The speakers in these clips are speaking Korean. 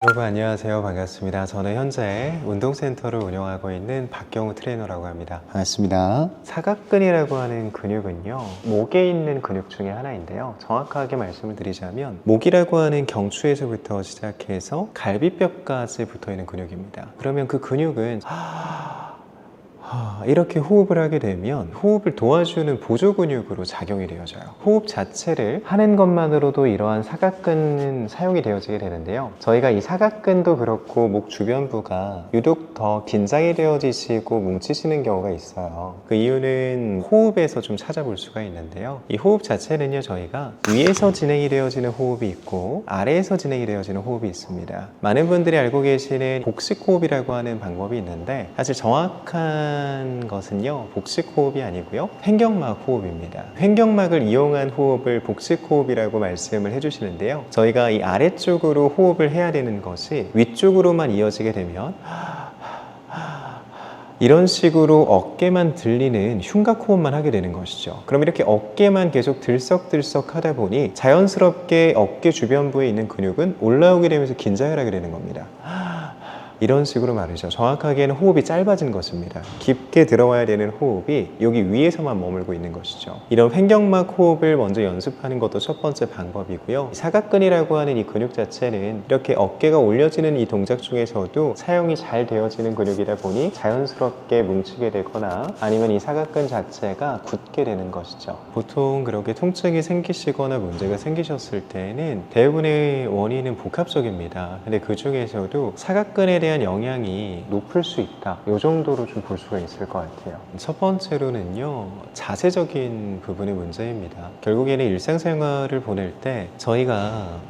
여러분 안녕하세요. 반갑습니다. 저는 현재 운동센터를 운영하고 있는 박경우 트레이너라고 합니다. 반갑습니다. 사각근이라고 하는 근육은요, 목에 있는 근육 중에 하나인데요. 정확하게 말씀을 드리자면 목이라고 하는 경추에서부터 시작해서 갈비뼈까지 붙어 있는 근육입니다. 그러면 그 근육은 이렇게 호흡을 하게 되면 호흡을 도와주는 보조 근육으로 작용이 되어져요. 호흡 자체를 하는 것만으로도 이러한 사각근은 사용이 되어지게 되는데요. 저희가 이 사각근도 그렇고 목 주변부가 유독 더 긴장이 되어지시고 뭉치시는 경우가 있어요. 그 이유는 호흡에서 좀 찾아볼 수가 있는데요. 이 호흡 자체는요, 저희가 위에서 진행이 되어지는 호흡이 있고 아래에서 진행이 되어지는 호흡이 있습니다. 많은 분들이 알고 계시는 복식 호흡이라고 하는 방법이 있는데, 사실 정확한 것은요, 복식 호흡이 아니고요, 횡격막 호흡입니다. 횡격막을 이용한 호흡을 복식 호흡이라고 말씀을 해주시는데요, 저희가 이 아래쪽으로 호흡을 해야 되는 것이 위쪽으로만 이어지게 되면 이런 식으로 어깨만 들리는 흉곽 호흡만 하게 되는 것이죠. 그럼 이렇게 어깨만 계속 들썩들썩 하다 보니 자연스럽게 어깨 주변부에 있는 근육은 올라오게 되면서 긴장을 하게 되는 겁니다. 이런 식으로 말이죠. 정확하게는 호흡이 짧아진 것입니다. 깊게 들어와야 되는 호흡이 여기 위에서만 머물고 있는 것이죠. 이런 횡격막 호흡을 먼저 연습하는 것도 첫 번째 방법이고요. 사각근이라고 하는 이 근육 자체는 이렇게 어깨가 올려지는 이 동작 중에서도 사용이 잘 되어지는 근육이다 보니 자연스럽게 뭉치게 되거나 아니면 이 사각근 자체가 굳게 되는 것이죠. 보통 그렇게 통증이 생기시거나 문제가 생기셨을 때는 대부분의 원인은 복합적입니다. 근데 그 중에서도 사각근에 대한 영향이 높을 수 있다, 이 정도로 좀 볼 수가 있을 것 같아요. 첫 번째로는요, 자세적인 부분의 문제입니다. 결국에는 일상생활을 보낼 때 저희가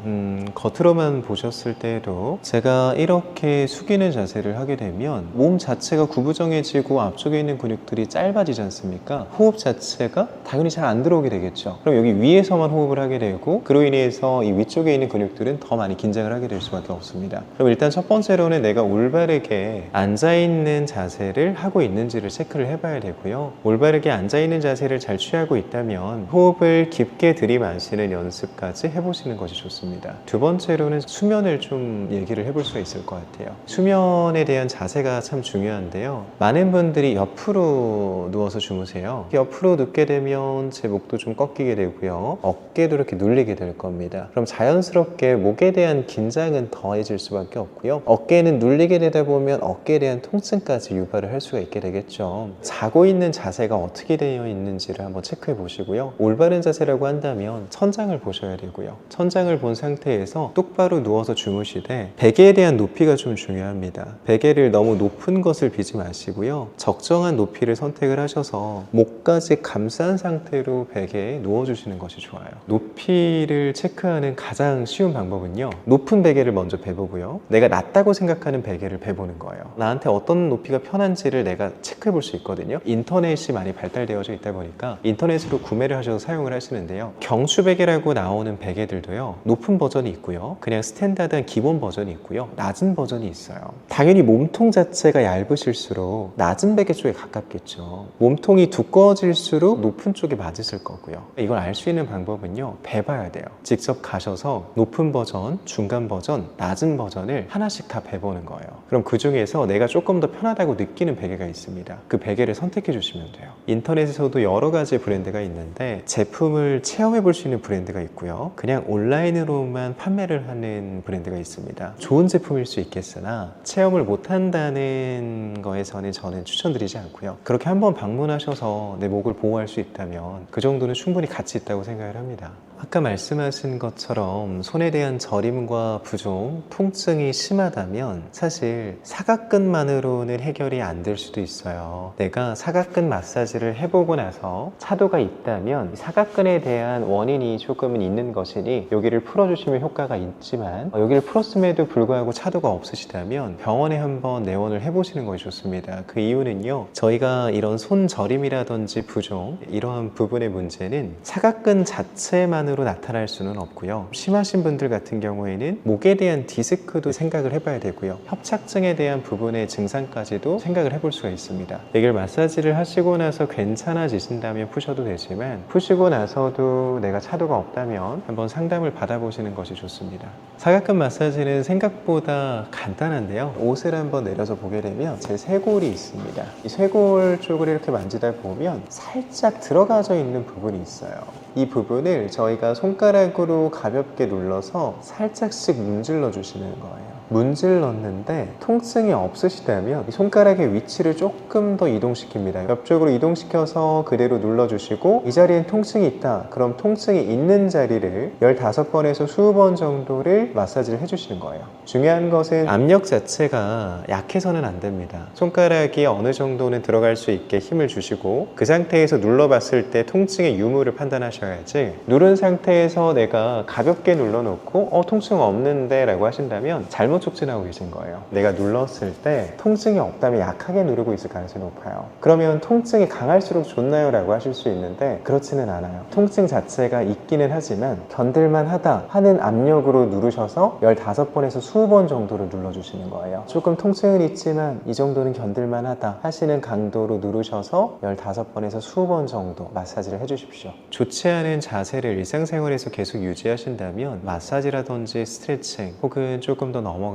겉으로만 보셨을 때에도 제가 이렇게 숙이는 자세를 하게 되면 몸 자체가 구부정해지고 앞쪽에 있는 근육들이 짧아지지 않습니까? 호흡 자체가 당연히 잘 안 들어오게 되겠죠. 그럼 여기 위에서만 호흡을 하게 되고, 그로 인해서 이 위쪽에 있는 근육들은 더 많이 긴장을 하게 될 수밖에 없습니다. 그럼 일단 첫 번째로는 내가 올바르게 앉아있는 자세를 하고 있는지를 체크를 해봐야 되고요. 올바르게 앉아있는 자세를 잘 취하고 있다면 호흡을 깊게 들이마시는 연습까지 해보시는 것이 좋습니다. 두 번째로는 수면을 좀 얘기를 해볼 수가 있을 것 같아요. 수면에 대한 자세가 참 중요한데요, 많은 분들이 옆으로 누워서 주무세요. 옆으로 눕게 되면 제 목도 좀 꺾이게 되고요, 어깨도 이렇게 눌리게 될 겁니다. 그럼 자연스럽게 목에 대한 긴장은 더해질 수밖에 없고요, 어깨는 눌리게 되다 보면 어깨에 대한 통증까지 유발을 할 수가 있게 되겠죠. 자고 있는 자세가 어떻게 되어 있는지를 한번 체크해 보시고요. 올바른 자세라고 한다면 천장을 보셔야 되고요, 천장을 본 상태에서 똑바로 누워서 주무시되 베개에 대한 높이가 좀 중요합니다. 베개를 너무 높은 것을 비지 마시고요, 적정한 높이를 선택을 하셔서 목까지 감싼 상태로 베개에 누워주시는 것이 좋아요. 높이를 체크하는 가장 쉬운 방법은요, 높은 베개를 먼저 베보고요, 내가 낮다고 생각하는 베개를 베보는 거예요. 나한테 어떤 높이가 편한지를 내가 체크해 볼 수 있거든요. 인터넷이 많이 발달되어져 있다 보니까 인터넷으로 구매를 하셔서 사용을 하시는데요, 경추 베개라고 나오는 베개들도요, 높은 버전이 있고요, 그냥 스탠다드한 기본 버전이 있고요, 낮은 버전이 있어요. 당연히 몸통 자체가 얇으실수록 낮은 베개 쪽에 가깝겠죠. 몸통이 두꺼워질수록 높은 쪽에 맞으실 거고요. 이걸 알 수 있는 방법은요, 베봐야 돼요. 직접 가셔서 높은 버전, 중간 버전, 낮은 버전을 하나씩 다 베보는 거예요. 그럼 그 중에서 내가 조금 더 편하다고 느끼는 베개가 있습니다. 그 베개를 선택해 주시면 돼요. 인터넷에서도 여러 가지 브랜드가 있는데 제품을 체험해 볼 수 있는 브랜드가 있고요, 그냥 온라인으로만 판매를 하는 브랜드가 있습니다. 좋은 제품일 수 있겠으나 체험을 못 한다는 거에서는 저는 추천드리지 않고요, 그렇게 한번 방문하셔서 내 목을 보호할 수 있다면 그 정도는 충분히 가치 있다고 생각을 합니다. 아까 말씀하신 것처럼 손에 대한 저림과 부종, 통증이 심하다면 사실 사각근만으로는 해결이 안 될 수도 있어요. 내가 사각근 마사지를 해보고 나서 차도가 있다면 사각근에 대한 원인이 조금은 있는 것이니 여기를 풀어주시면 효과가 있지만, 여기를 풀었음에도 불구하고 차도가 없으시다면 병원에 한번 내원을 해보시는 것이 좋습니다. 그 이유는요, 저희가 이런 손 저림이라든지 부종, 이러한 부분의 문제는 사각근 자체만 것만으로 나타날 수는 없고요. 심하신 분들 같은 경우에는 목에 대한 디스크도 생각을 해봐야 되고요. 협착증에 대한 부분의 증상까지도 생각을 해볼 수가 있습니다. 이걸 마사지를 하시고 나서 괜찮아지신다면 푸셔도 되지만 푸시고 나서도 내가 차도가 없다면 한번 상담을 받아보시는 것이 좋습니다. 사각근 마사지는 생각보다 간단한데요. 옷을 한번 내려서 보게 되면 제 쇄골이 있습니다. 이 쇄골 쪽을 이렇게 만지다 보면 살짝 들어가져 있는 부분이 있어요. 이 부분을 저희가 손가락으로 가볍게 눌러서 살짝씩 문질러 주시는 거예요. 문질렀는데 통증이 없으시다면 이 손가락의 위치를 조금 더 이동시킵니다. 옆쪽으로 이동시켜서 그대로 눌러주시고 이 자리엔 통증이 있다. 그럼 통증이 있는 자리를 15번에서 20번 정도를 마사지를 해주시는 거예요. 중요한 것은 압력 자체가 약해서는 안 됩니다. 손가락이 어느 정도는 들어갈 수 있게 힘을 주시고 그 상태에서 눌러봤을 때 통증의 유무를 판단하셔야지 누른 상태에서 내가 가볍게 눌러놓고 통증 없는데 라고 하신다면 잘못 촉진하고 계신 거예요. 내가 눌렀을 때 통증이 없다면 약하게 누르고 있을 가능성이 높아요. 그러면 통증이 강할수록 좋나요? 라고 하실 수 있는데 그렇지는 않아요. 통증 자체가 있기는 하지만 견딜만 하다 하는 압력으로 누르셔서 15번에서 20번 정도를 눌러주시는 거예요. 조금 통증은 있지만 이 정도는 견딜만 하다 하시는 강도로 누르셔서 15번에서 20번 정도 마사지를 해주십시오. 좋지 않은 자세를 일상생활에서 계속 유지하신다면 마사지라든지 스트레칭 혹은 조금 더 넘어가서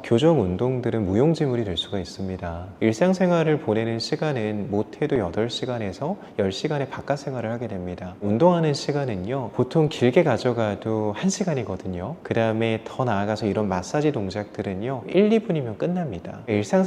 교정 운동들은 무용지물이 될 수가 있습니다. 일상생활을 보내는 시간은 못해도 8시간에서 10시간의 바깥 생활을 하게 됩니다. 운동하는 시간은요 보통 길게 가져가도 1시간이거든요. 그 다음에 더 나아가서 이런 마사지 동작들은요 1, 2분이면 끝납니다.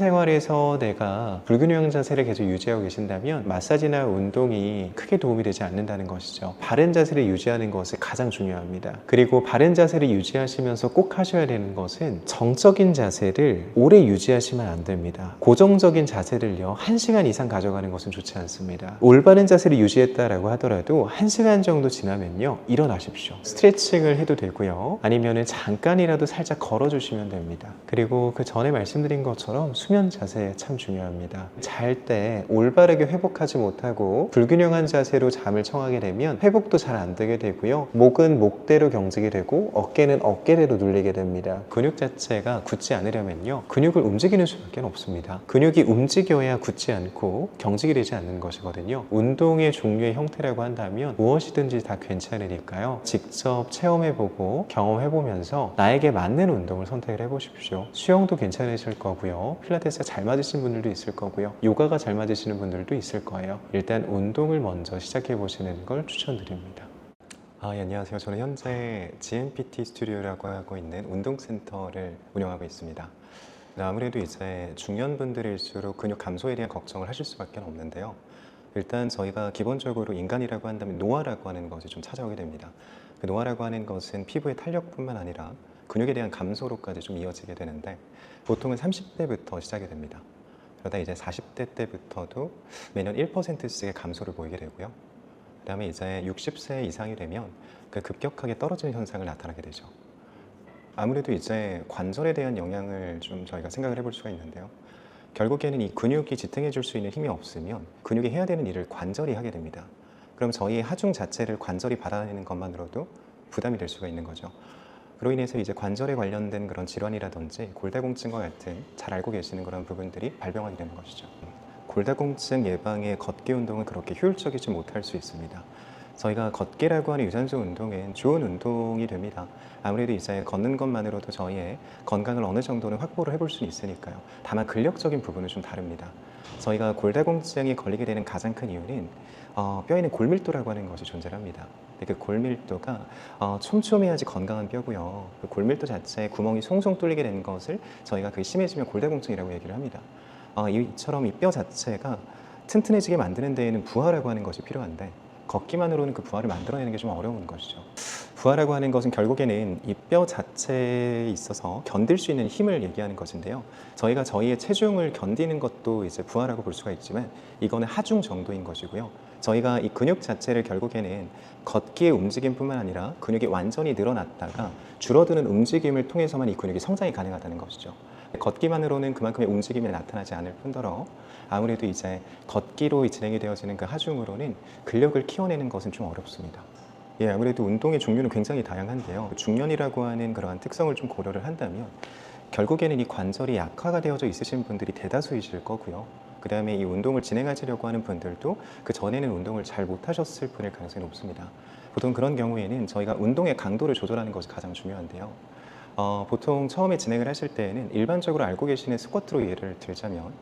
일상생활에서 내가 불균형 자세를 계속 유지하고 계신다면 마사지나 운동이 크게 도움이 되지 않는다는 것이죠. 바른 자세를 유지하는 것이 가장 중요합니다. 그리고 바른 자세를 유지하시면서 꼭 하셔야 되는 것은 정적인 자세를 오래 유지하시면 안 됩니다. 고정적인 자세를요 1시간 이상 가져가는 것은 좋지 않습니다. 올바른 자세를 유지했다라고 하더라도 1시간 정도 지나면요 일어나십시오. 스트레칭을 해도 되고요 아니면은 잠깐이라도 살짝 걸어주시면 됩니다. 그리고 그 전에 말씀드린 것처럼 수면 자세 참 중요합니다. 잘 때 올바르게 회복하지 못하고 불균형한 자세로 잠을 청하게 되면 회복도 잘 안 되게 되고요 목은 목대로 경직이 되고 어깨는 어깨대로 눌리게 됩니다. 근육 자체가 굳지 않으려면요 근육을 움직이는 수밖에 없습니다. 근육이 움직여야 굳지 않고 경직이 되지 않는 것이거든요. 운동의 종류의 형태라고 한다면 무엇이든지 다 괜찮으니까요 직접 체험해보고 경험해보면서 나에게 맞는 운동을 선택을 해보십시오. 수영도 괜찮으실 거고요 필라테스가 잘 맞으시는 분들도 있을 거고요 요가가 잘 맞으시는 분들도 있을 거예요. 일단 운동을 먼저 시작해보시는 걸 추천드립니다. 안녕하세요. 저는 현재 GMPT 스튜디오라고 하고 있는 운동센터를 운영하고 있습니다. 아무래도 이제 중년분들일수록 근육 감소에 대한 걱정을 하실 수밖에 없는데요. 일단 저희가 기본적으로 인간이라고 한다면 노화라고 하는 것이 좀 찾아오게 됩니다. 그 노화라고 하는 것은 피부의 탄력뿐만 아니라 근육에 대한 감소로까지 좀 이어지게 되는데 보통은 30대부터 시작이 됩니다. 그러다 이제 40대 때부터도 매년 1%씩의 감소를 보이게 되고요. 그 다음에 이제 60세 이상이 되면 그 급격하게 떨어지는 현상을 나타나게 되죠. 아무래도 이제 관절에 대한 영향을 좀 저희가 생각을 해볼 수가 있는데요. 결국에는 이 근육이 지탱해 줄 수 있는 힘이 없으면 근육이 해야 되는 일을 관절이 하게 됩니다. 그럼 저희의 하중 자체를 관절이 받아내는 것만으로도 부담이 될 수가 있는 거죠. 그로 인해서 이제 관절에 관련된 그런 질환이라든지 골다공증과 같은 잘 알고 계시는 그런 부분들이 발병하게 되는 것이죠. 골다공증 예방에 걷기 운동은 그렇게 효율적이지 못할 수 있습니다. 저희가 걷기라고 하는 유산소 운동은 좋은 운동이 됩니다. 아무래도 이제 걷는 것만으로도 저희의 건강을 어느 정도는 확보를 해볼 수는 있으니까요. 다만 근력적인 부분은 좀 다릅니다. 저희가 골다공증에 걸리게 되는 가장 큰 이유는 뼈에는 골밀도라고 하는 것이 존재합니다. 그 골밀도가 촘촘해야지 건강한 뼈고요. 그 골밀도 자체에 구멍이 송송 뚫리게 되는 것을 저희가 그게 심해지면 골다공증이라고 얘기를 합니다. 이처럼 이 뼈 자체가 튼튼해지게 만드는 데에는 부하라고 하는 것이 필요한데 걷기만으로는 그 부하를 만들어내는 게 좀 어려운 것이죠. 부하라고 하는 것은 결국에는 이 뼈 자체에 있어서 견딜 수 있는 힘을 얘기하는 것인데요. 저희가 저희의 체중을 견디는 것도 이제 부하라고 볼 수가 있지만 이거는 하중 정도인 것이고요. 저희가 이 근육 자체를 결국에는 걷기의 움직임뿐만 아니라 근육이 완전히 늘어났다가 줄어드는 움직임을 통해서만 이 근육이 성장이 가능하다는 것이죠. 걷기만으로는 그만큼의 움직임이 나타나지 않을 뿐더러 아무래도 이제 걷기로 진행이 되어지는 그 하중으로는 근력을 키워내는 것은 좀 어렵습니다. 예, 아무래도 운동의 종류는 굉장히 다양한데요. 중년이라고 하는 그러한 특성을 좀 고려를 한다면 결국에는 이 관절이 약화가 되어져 있으신 분들이 대다수이실 거고요. 그 다음에 이 운동을 진행하시려고 하는 분들도 그 전에는 운동을 잘 못하셨을 분일 가능성이 높습니다. 보통 그런 경우에는 저희가 운동의 강도를 조절하는 것이 가장 중요한데요. 보통 처음에 진행을 하실 때에는 일반적으로 알고 계시는 스쿼트로 예를 들자면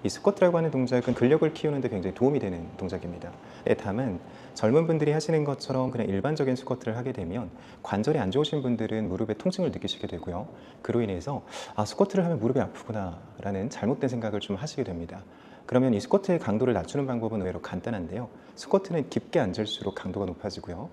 이 스쿼트라고 하는 동작은 근력을 키우는 데 굉장히 도움이 되는 동작입니다. 다만 젊은 분들이 하시는 것처럼 그냥 일반적인 스쿼트를 하게 되면 관절이 안 좋으신 분들은 무릎에 통증을 느끼시게 되고요. 그로 인해서 스쿼트를 하면 무릎이 아프구나 라는 잘못된 생각을 좀 하시게 됩니다. 그러면 이 스쿼트의 강도를 낮추는 방법은 의외로 간단한데요. 스쿼트는 깊게 앉을수록 강도가 높아지고요.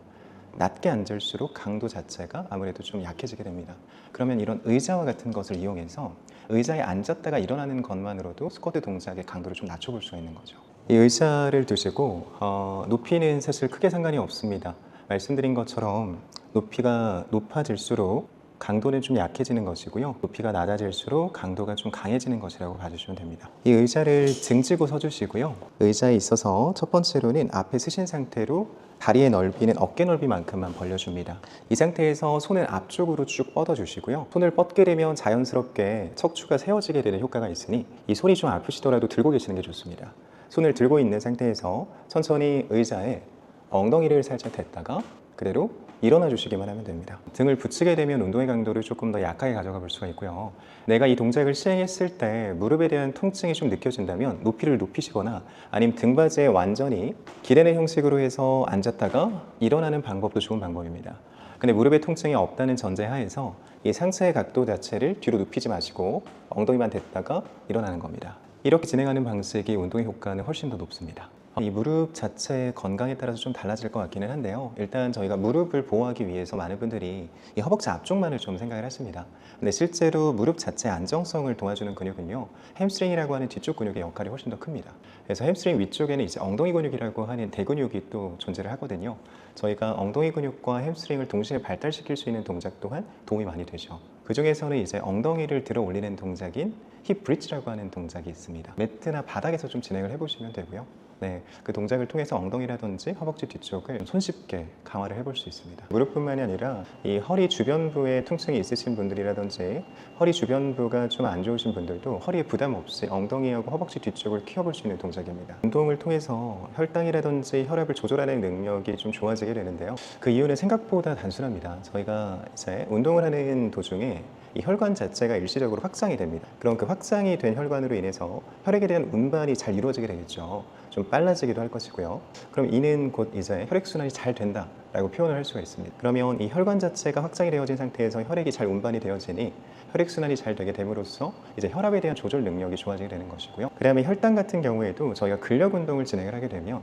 낮게 앉을수록 강도 자체가 아무래도 좀 약해지게 됩니다. 그러면 이런 의자와 같은 것을 이용해서 의자에 앉았다가 일어나는 것만으로도 스쿼트 동작의 강도를 좀 낮춰볼 수가 있는 거죠. 이 의자를 두시고 높이는 사실 크게 상관이 없습니다. 말씀드린 것처럼 높이가 높아질수록 강도는 좀 약해지는 것이고요. 높이가 낮아질수록 강도가 좀 강해지는 것이라고 봐주시면 됩니다. 이 의자를 등지고 서주시고요. 의자에 있어서 첫 번째로는 앞에 쓰신 상태로 다리의 넓이는 어깨 넓이만큼만 벌려줍니다. 이 상태에서 손을 앞쪽으로 쭉 뻗어주시고요. 손을 뻗게 되면 자연스럽게 척추가 세워지게 되는 효과가 있으니 이 손이 좀 아프시더라도 들고 계시는 게 좋습니다. 손을 들고 있는 상태에서 천천히 의자에 엉덩이를 살짝 댔다가 그대로 일어나 주시기만 하면 됩니다. 등을 붙이게 되면 운동의 강도를 조금 더 약하게 가져가 볼 수가 있고요. 내가 이 동작을 시행했을 때 무릎에 대한 통증이 좀 느껴진다면 높이를 높이시거나 아니면 등받이에 완전히 기대는 형식으로 해서 앉았다가 일어나는 방법도 좋은 방법입니다. 근데 무릎에 통증이 없다는 전제 하에서 이 상체의 각도 자체를 뒤로 눕히지 마시고 엉덩이만 댔다가 일어나는 겁니다. 이렇게 진행하는 방식이 운동의 효과는 훨씬 더 높습니다. 이 무릎 자체의 건강에 따라서 좀 달라질 것 같기는 한데요. 일단 저희가 무릎을 보호하기 위해서 많은 분들이 이 허벅지 앞쪽만을 좀 생각을 하십니다. 근데 실제로 무릎 자체의 안정성을 도와주는 근육은요, 햄스트링이라고 하는 뒤쪽 근육의 역할이 훨씬 더 큽니다. 그래서 햄스트링 위쪽에는 이제 엉덩이 근육이라고 하는 대근육이 또 존재를 하거든요. 저희가 엉덩이 근육과 햄스트링을 동시에 발달시킬 수 있는 동작 또한 도움이 많이 되죠. 그 중에서는 이제 ong덩이를 들어 올리는 동작인 힙 브릿지라고 하는 동작이 있습니다. 매트나 바닥에서 좀 진행을 해보시면 되고요. 네, 그 동작을 통해서 엉덩이라든지 허벅지 뒤쪽을 손쉽게 강화를 해볼 수 있습니다. 무릎뿐만이 아니라 이 허리 주변부에 통증이 있으신 분들이라든지 허리 주변부가 좀 안 좋으신 분들도 허리에 부담 없이 엉덩이하고 허벅지 뒤쪽을 키워볼 수 있는 동작입니다. 운동을 통해서 혈당이라든지 혈압을 조절하는 능력이 좀 좋아지게 되는데요. 그 이유는 생각보다 단순합니다. 저희가 이제 운동을 하는 도중에 이 혈관 자체가 일시적으로 확장이 됩니다. 그럼 그 확장이 된 혈관으로 인해서 혈액에 대한 운반이 잘 이루어지게 되겠죠. 좀 빨라지기도 할 것이고요. 그럼 이는 곧 이제 혈액순환이 잘 된다라고 표현을 할 수가 있습니다. 그러면 이 혈관 자체가 확장이 되어진 상태에서 혈액이 잘 운반이 되어지니 혈액순환이 잘 되게 됨으로써 이제 혈압에 대한 조절 능력이 좋아지게 되는 것이고요. 그 다음에 혈당 같은 경우에도 저희가 근력 운동을 진행을 하게 되면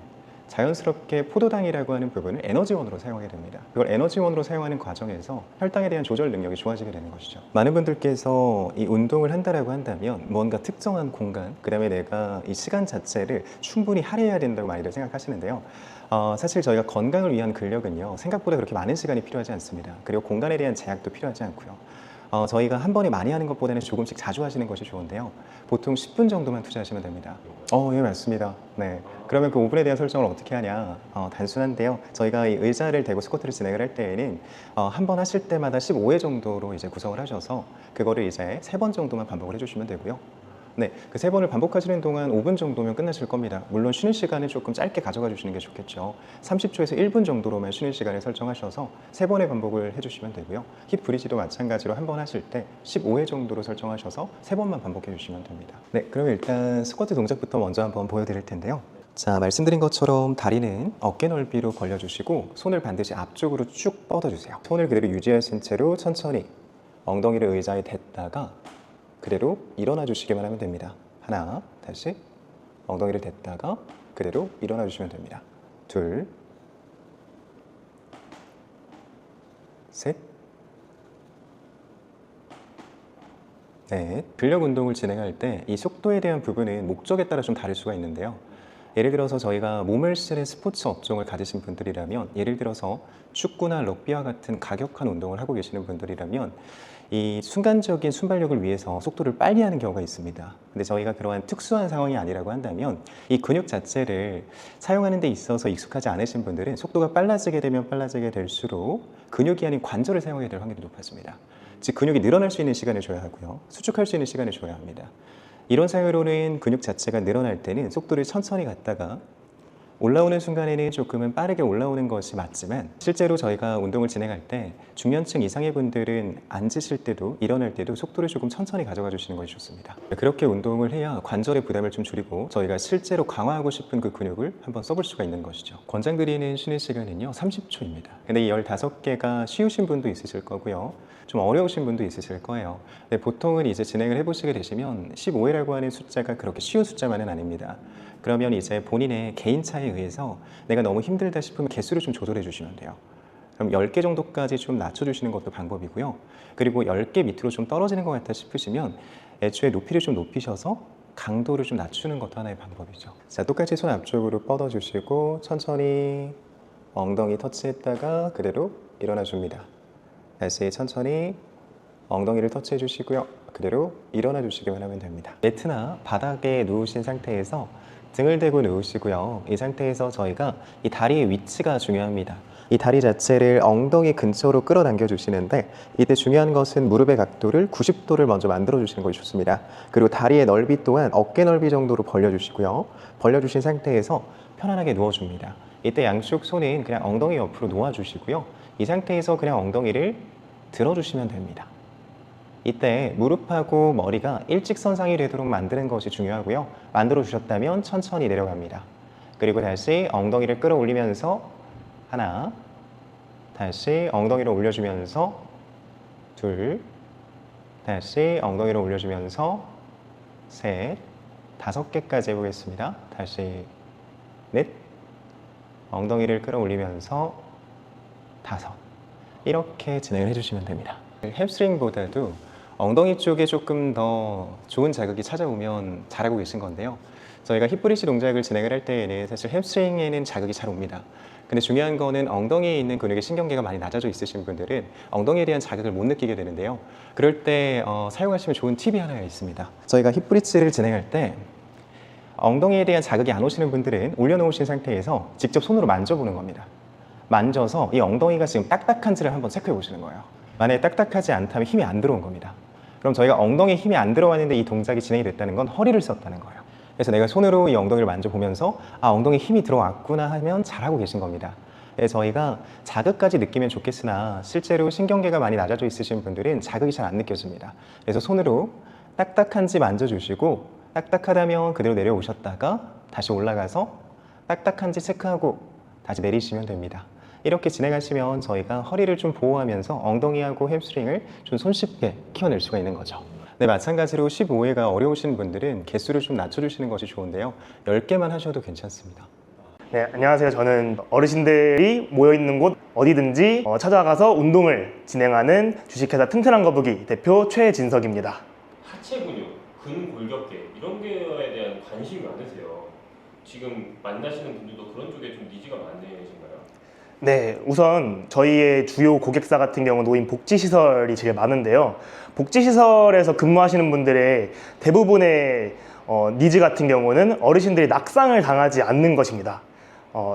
자연스럽게 포도당이라고 하는 부분을 에너지원으로 사용하게 됩니다. 그걸 에너지원으로 사용하는 과정에서 혈당에 대한 조절 능력이 좋아지게 되는 것이죠. 많은 분들께서 이 운동을 한다라고 한다면 뭔가 특정한 공간, 그 다음에 내가 이 시간 자체를 충분히 할애해야 된다고 많이들 생각하시는데요. 사실 저희가 건강을 위한 근력은요, 생각보다 그렇게 많은 시간이 필요하지 않습니다. 그리고 공간에 대한 제약도 필요하지 않고요. 저희가 한 번에 많이 하는 것보다는 조금씩 자주 하시는 것이 좋은데요. 보통 10분 정도만 투자하시면 됩니다. 예, 맞습니다. 네. 그러면 그 5분에 대한 설정을 어떻게 하냐? 단순한데요. 저희가 이 의자를 대고 스쿼트를 진행을 할 때에는 한 번 하실 때마다 15회 정도로 이제 구성을 하셔서 그거를 이제 3번 정도만 반복을 해주시면 되고요. 네, 그 3번을 반복하시는 동안 5분 정도면 끝나실 겁니다. 물론 쉬는 시간을 조금 짧게 가져가 주시는 게 좋겠죠. 30초에서 1분 정도로만 쉬는 시간을 설정하셔서 3번의 반복을 해주시면 되고요. 힙 브리지도 마찬가지로 한 번 하실 때 15회 정도로 설정하셔서 3번만 반복해 주시면 됩니다. 네, 그럼 일단 스쿼트 동작부터 먼저 한번 보여드릴 텐데요. 자, 말씀드린 것처럼 다리는 어깨 넓이로 벌려주시고 손을 반드시 앞쪽으로 쭉 뻗어주세요. 손을 그대로 유지하신 채로 천천히 엉덩이를 의자에 댔다가 그대로 일어나 주시기만 하면 됩니다. 하나, 다시 엉덩이를 댔다가 그대로 일어나 주시면 됩니다. 둘, 셋, 넷. 근력 운동을 진행할 때 이 속도에 대한 부분은 목적에 따라 좀 다를 수가 있는데요. 예를 들어서 저희가 몸을 쓰는 스포츠 업종을 가지신 분들이라면, 예를 들어서 축구나 럭비와 같은 가격한 운동을 하고 계시는 분들이라면 이 순간적인 순발력을 위해서 속도를 빨리 하는 경우가 있습니다. 근데 저희가 그러한 특수한 상황이 아니라고 한다면 이 근육 자체를 사용하는 데 있어서 익숙하지 않으신 분들은 속도가 빨라지게 되면 빨라지게 될수록 근육이 아닌 관절을 사용하게 될 확률이 높아집니다. 즉 근육이 늘어날 수 있는 시간을 줘야 하고요. 수축할 수 있는 시간을 줘야 합니다. 이론상으로는 근육 자체가 늘어날 때는 속도를 천천히 갔다가 올라오는 순간에는 조금은 빠르게 올라오는 것이 맞지만 실제로 저희가 운동을 진행할 때 중년층 이상의 분들은 앉으실 때도 일어날 때도 속도를 조금 천천히 가져가 주시는 것이 좋습니다. 그렇게 운동을 해야 관절의 부담을 좀 줄이고 저희가 실제로 강화하고 싶은 그 근육을 한번 써볼 수가 있는 것이죠. 권장드리는 쉬는 시간은요 30초입니다. 근데 이 15개가 쉬우신 분도 있으실 거고요. 좀 어려우신 분도 있으실 거예요. 근데 보통은 이제 진행을 해보시게 되시면 15회라고 하는 숫자가 그렇게 쉬운 숫자만은 아닙니다. 그러면 이제 본인의 개인 차에 의해서 내가 너무 힘들다 싶으면 개수를 좀 조절해 주시면 돼요. 그럼 10개 정도까지 좀 낮춰주시는 것도 방법이고요. 그리고 10개 밑으로 좀 떨어지는 것 같다 싶으시면 애초에 높이를 좀 높이셔서 강도를 좀 낮추는 것도 하나의 방법이죠. 자, 똑같이 손 앞쪽으로 뻗어주시고 천천히 엉덩이 터치했다가 그대로 일어나 줍니다. 다시 천천히 엉덩이를 터치해 주시고요. 그대로 일어나 주시기만 하면 됩니다. 매트나 바닥에 누우신 상태에서 등을 대고 누우시고요. 이 상태에서 저희가 이 다리의 위치가 중요합니다. 이 다리 자체를 엉덩이 근처로 끌어당겨 주시는데 이때 중요한 것은 무릎의 각도를 90도를 먼저 만들어 주시는 것이 좋습니다. 그리고 다리의 넓이 또한 어깨 넓이 정도로 벌려 주시고요. 벌려 주신 상태에서 편안하게 누워 줍니다. 이때 양쪽 손은 그냥 엉덩이 옆으로 놓아 주시고요. 이 상태에서 그냥 엉덩이를 들어 주시면 됩니다. 이때 무릎하고 머리가 일직선상이 되도록 만드는 것이 중요하고요. 만들어 주셨다면 천천히 내려갑니다. 그리고 다시 엉덩이를 끌어올리면서 하나, 다시 엉덩이를 올려주면서 둘, 다시 엉덩이를 올려주면서 셋, 5개까지 해보겠습니다. 다시 넷, 엉덩이를 끌어올리면서 5, 이렇게 진행을 해주시면 됩니다. 햄스트링보다도 엉덩이 쪽에 조금 더 좋은 자극이 찾아오면 잘하고 계신 건데요. 저희가 힙브리시 동작을 진행을 할 때에는 사실 햄스트링에는 자극이 잘 옵니다. 근데 중요한 거는 엉덩이에 있는 근육의 신경계가 많이 낮아져 있으신 분들은 엉덩이에 대한 자극을 못 느끼게 되는데요. 그럴 때 사용하시면 좋은 팁이 하나 있습니다. 저희가 힙브리지를 진행할 때 엉덩이에 대한 자극이 안 오시는 분들은 올려놓으신 상태에서 직접 손으로 만져보는 겁니다. 만져서 이 엉덩이가 지금 딱딱한지를 한번 체크해 보시는 거예요. 만약에 딱딱하지 않다면 힘이 안 들어온 겁니다. 그럼 저희가 엉덩이에 힘이 안 들어왔는데 이 동작이 진행이 됐다는 건 허리를 썼다는 거예요. 그래서 내가 손으로 이 엉덩이를 만져보면서 아, 엉덩이에 힘이 들어왔구나 하면 잘하고 계신 겁니다. 그래서 저희가 자극까지 느끼면 좋겠으나 실제로 신경계가 많이 낮아져 있으신 분들은 자극이 잘 안 느껴집니다. 그래서 손으로 딱딱한지 만져주시고 딱딱하다면 그대로 내려오셨다가 다시 올라가서 딱딱한지 체크하고 다시 내리시면 됩니다. 이렇게 진행하시면 저희가 허리를 좀 보호하면서 엉덩이하고 햄스트링을 좀 손쉽게 키워낼 수가 있는 거죠. 네, 마찬가지로 15회가 어려우신 분들은 개수를 좀 낮춰주시는 것이 좋은데요. 10개만 하셔도 괜찮습니다. 네, 안녕하세요. 저는 어르신들이 모여있는 곳 어디든지 찾아가서 운동을 진행하는 주식회사 튼튼한 거북이 대표 최진석입니다. 하체 근육, 근골격계 이런 거에 대한 관심이 많으세요. 지금 만나시는 분들도 그런 쪽에 좀 니즈가 많으신가요? 네, 우선 저희의 주요 고객사 같은 경우 노인 복지시설이 제일 많은데요. 복지시설에서 근무하시는 분들의 대부분의 니즈 같은 경우는 어르신들이 낙상을 당하지 않는 것입니다.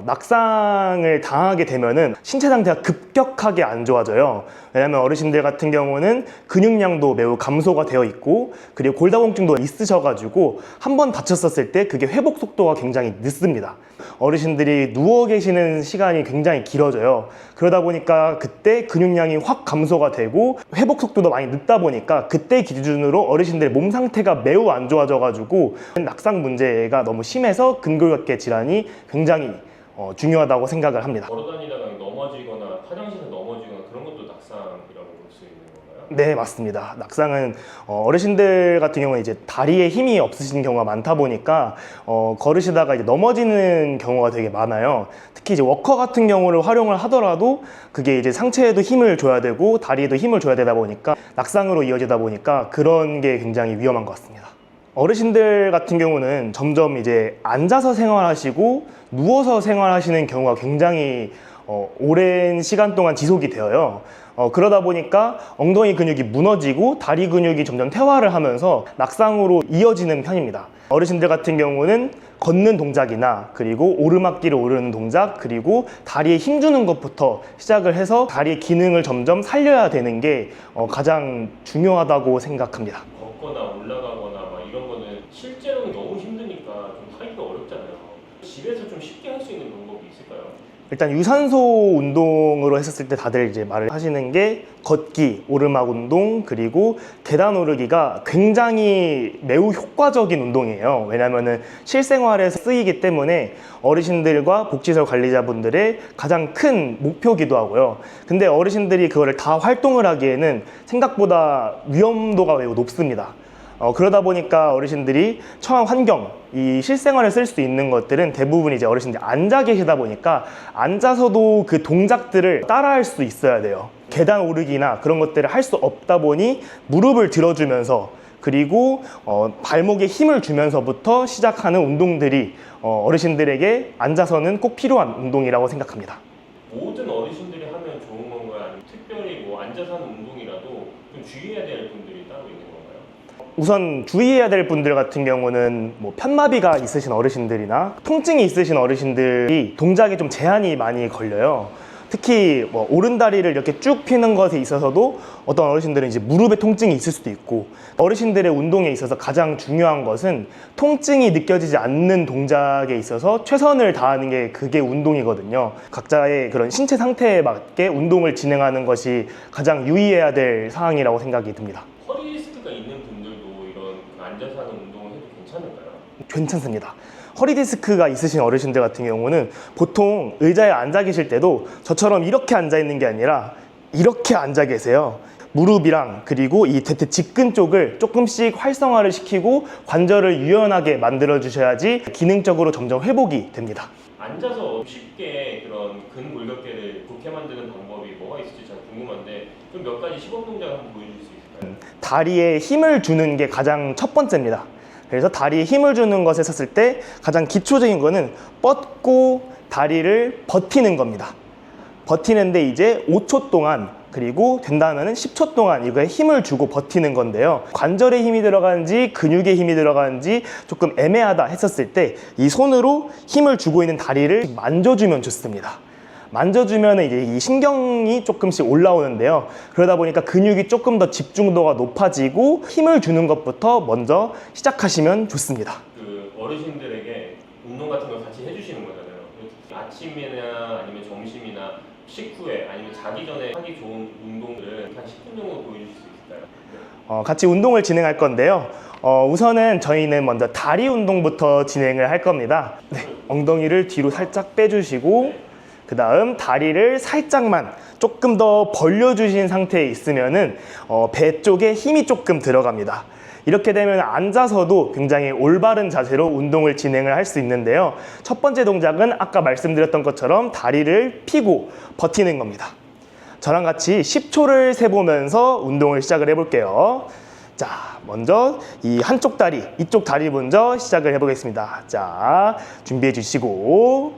낙상을 당하게 되면은 신체 상태가 급격하게 안 좋아져요. 왜냐하면 어르신들 같은 경우는 근육량도 매우 감소가 되어 있고 그리고 골다공증도 있으셔가지고 한번 다쳤었을 때 그게 회복 속도가 굉장히 늦습니다. 어르신들이 누워 계시는 시간이 굉장히 길어져요. 그러다 보니까 그때 근육량이 확 감소가 되고 회복 속도도 많이 늦다 보니까 그때 기준으로 어르신들의 몸 상태가 매우 안 좋아져가지고 낙상 문제가 너무 심해서 근골격계 질환이 굉장히 중요하다고 생각을 합니다. 걸어다니다가 넘어지거나 화장실에서 넘어지거나 그런 것도 낙상이라고 볼 수 있는 건가요? 네, 맞습니다. 낙상은 어르신들 같은 경우는 이제 다리에 힘이 없으신 경우가 많다 보니까 걸으시다가 이제 넘어지는 경우가 되게 많아요. 특히 이제 워커 같은 경우를 활용을 하더라도 그게 이제 상체에도 힘을 줘야 되고 다리에도 힘을 줘야 되다 보니까 낙상으로 이어지다 보니까 그런 게 굉장히 위험한 것 같습니다. 어르신들 같은 경우는 점점 이제 앉아서 생활하시고 누워서 생활하시는 경우가 굉장히 오랜 시간 동안 지속이 되어요. 그러다 보니까 엉덩이 근육이 무너지고 다리 근육이 점점 퇴화를 하면서 낙상으로 이어지는 편입니다. 어르신들 같은 경우는 걷는 동작이나 그리고 오르막길을 오르는 동작 그리고 다리에 힘주는 것부터 시작을 해서 다리의 기능을 점점 살려야 되는 게 가장 중요하다고 생각합니다. 걷거나 올라가거나 막 이런 거는 실제로는 너무 힘드니까 좀 하기가 어렵잖아요. 집에서 좀 쉽게 할 수 있는 방법이 있을까요? 일단 유산소 운동으로 했었을 때 다들 이제 말을 하시는 게 걷기, 오르막 운동, 그리고 계단 오르기가 굉장히 매우 효과적인 운동이에요. 왜냐면은 실생활에서 쓰이기 때문에 어르신들과 복지시설 관리자분들의 가장 큰 목표기도 하고요. 근데 어르신들이 그거를 다 활동을 하기에는 생각보다 위험도가 매우 높습니다. 그러다 보니까 어르신들이 처한 환경, 이 실생활에 쓸 수 있는 것들은 대부분 이제 어르신들이 앉아 계시다 보니까 앉아서도 그 동작들을 따라할 수 있어야 돼요. 계단 오르기나 그런 것들을 할 수 없다 보니 무릎을 들어주면서 그리고 발목에 힘을 주면서부터 시작하는 운동들이 어르신들에게 앉아서는 꼭 필요한 운동이라고 생각합니다. 모든 어르신들이 하면 좋은 건가요? 아니면 특별히 뭐 앉아서 하는 운동이라도 좀 주의해야 될 분들이 따로 있는 건가요? 우선 주의해야 될 분들 같은 경우는 뭐 편마비가 있으신 어르신들이나 통증이 있으신 어르신들이 동작에 좀 제한이 많이 걸려요. 특히 뭐 오른다리를 이렇게 쭉 펴는 것에 있어서도 어떤 어르신들은 이제 무릎에 통증이 있을 수도 있고, 어르신들의 운동에 있어서 가장 중요한 것은 통증이 느껴지지 않는 동작에 있어서 최선을 다하는 게 그게 운동이거든요. 각자의 그런 신체 상태에 맞게 운동을 진행하는 것이 가장 유의해야 될 사항이라고 생각이 듭니다. 허리 디스크가 있는 분들도 이런 앉아서 하는 운동을 해도 괜찮을까요? 괜찮습니다. 허리 디스크가 있으신 어르신들 같은 경우는 보통 의자에 앉아 계실 때도 저처럼 이렇게 앉아 있는 게 아니라 이렇게 앉아 계세요. 무릎이랑 그리고 이 대퇴 직근 쪽을 조금씩 활성화를 시키고 관절을 유연하게 만들어 주셔야지 기능적으로 점점 회복이 됩니다. 앉아서 쉽게 그런 근골격계를 좋게 만드는 방법이 뭐가 있을지 잘 궁금한데 좀 몇 가지 시범 동작을 한번 보여줄 수 있을까요? 다리에 힘을 주는 게 가장 첫 번째입니다. 그래서 다리에 힘을 주는 것에 섰을 때 가장 기초적인 거는 뻗고 다리를 버티는 겁니다. 버티는데 이제 5초 동안 그리고 된다면 10초 동안 이거에 힘을 주고 버티는 건데요. 관절에 힘이 들어가는지 근육에 힘이 들어가는지 조금 애매하다 했었을 때 이 손으로 힘을 주고 있는 다리를 만져주면 좋습니다. 만져주면 이제 이 신경이 조금씩 올라오는데요. 그러다 보니까 근육이 조금 더 집중도가 높아지고 힘을 주는 것부터 먼저 시작하시면 좋습니다. 그 어르신들에게 운동 같은 걸 같이 해주시는 거잖아요. 아침이나 아니면 점심이나 식후에 아니면 자기 전에 하기 좋은 운동들을 한 10분 정도 보여줄 수 있을까요? 같이 운동을 진행할 건데요. 우선은 저희는 먼저 다리 운동부터 진행을 할 겁니다. 네, 엉덩이를 뒤로 살짝 빼주시고 그 다음 다리를 살짝만 조금 더 벌려주신 상태에 있으면은 배 쪽에 힘이 조금 들어갑니다. 이렇게 되면 앉아서도 굉장히 올바른 자세로 운동을 진행을 할 수 있는데요. 첫 번째 동작은 아까 말씀드렸던 것처럼 다리를 펴고 버티는 겁니다. 저랑 같이 10초를 세보면서 운동을 시작을 해볼게요. 자, 먼저 이 한쪽 다리, 이쪽 다리 먼저 시작을 해보겠습니다. 자, 준비해 주시고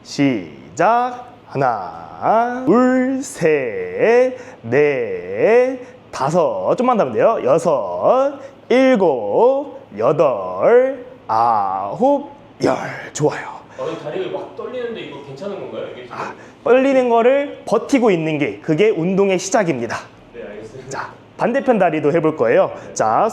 시작. 하나, 둘, 셋, 넷, 다섯, 좀만 더 하면 돼요. 여섯, 일곱, 여덟, 아홉, 열. 좋아요. 다리가 막 떨리는데 이거 괜찮은 건가요? 이게 지금? 떨리는 거를 버티고 있는 게 그게 운동의 시작입니다. 네, 알겠습니다. 자, 반대편 다리도 해볼 거예요. 자,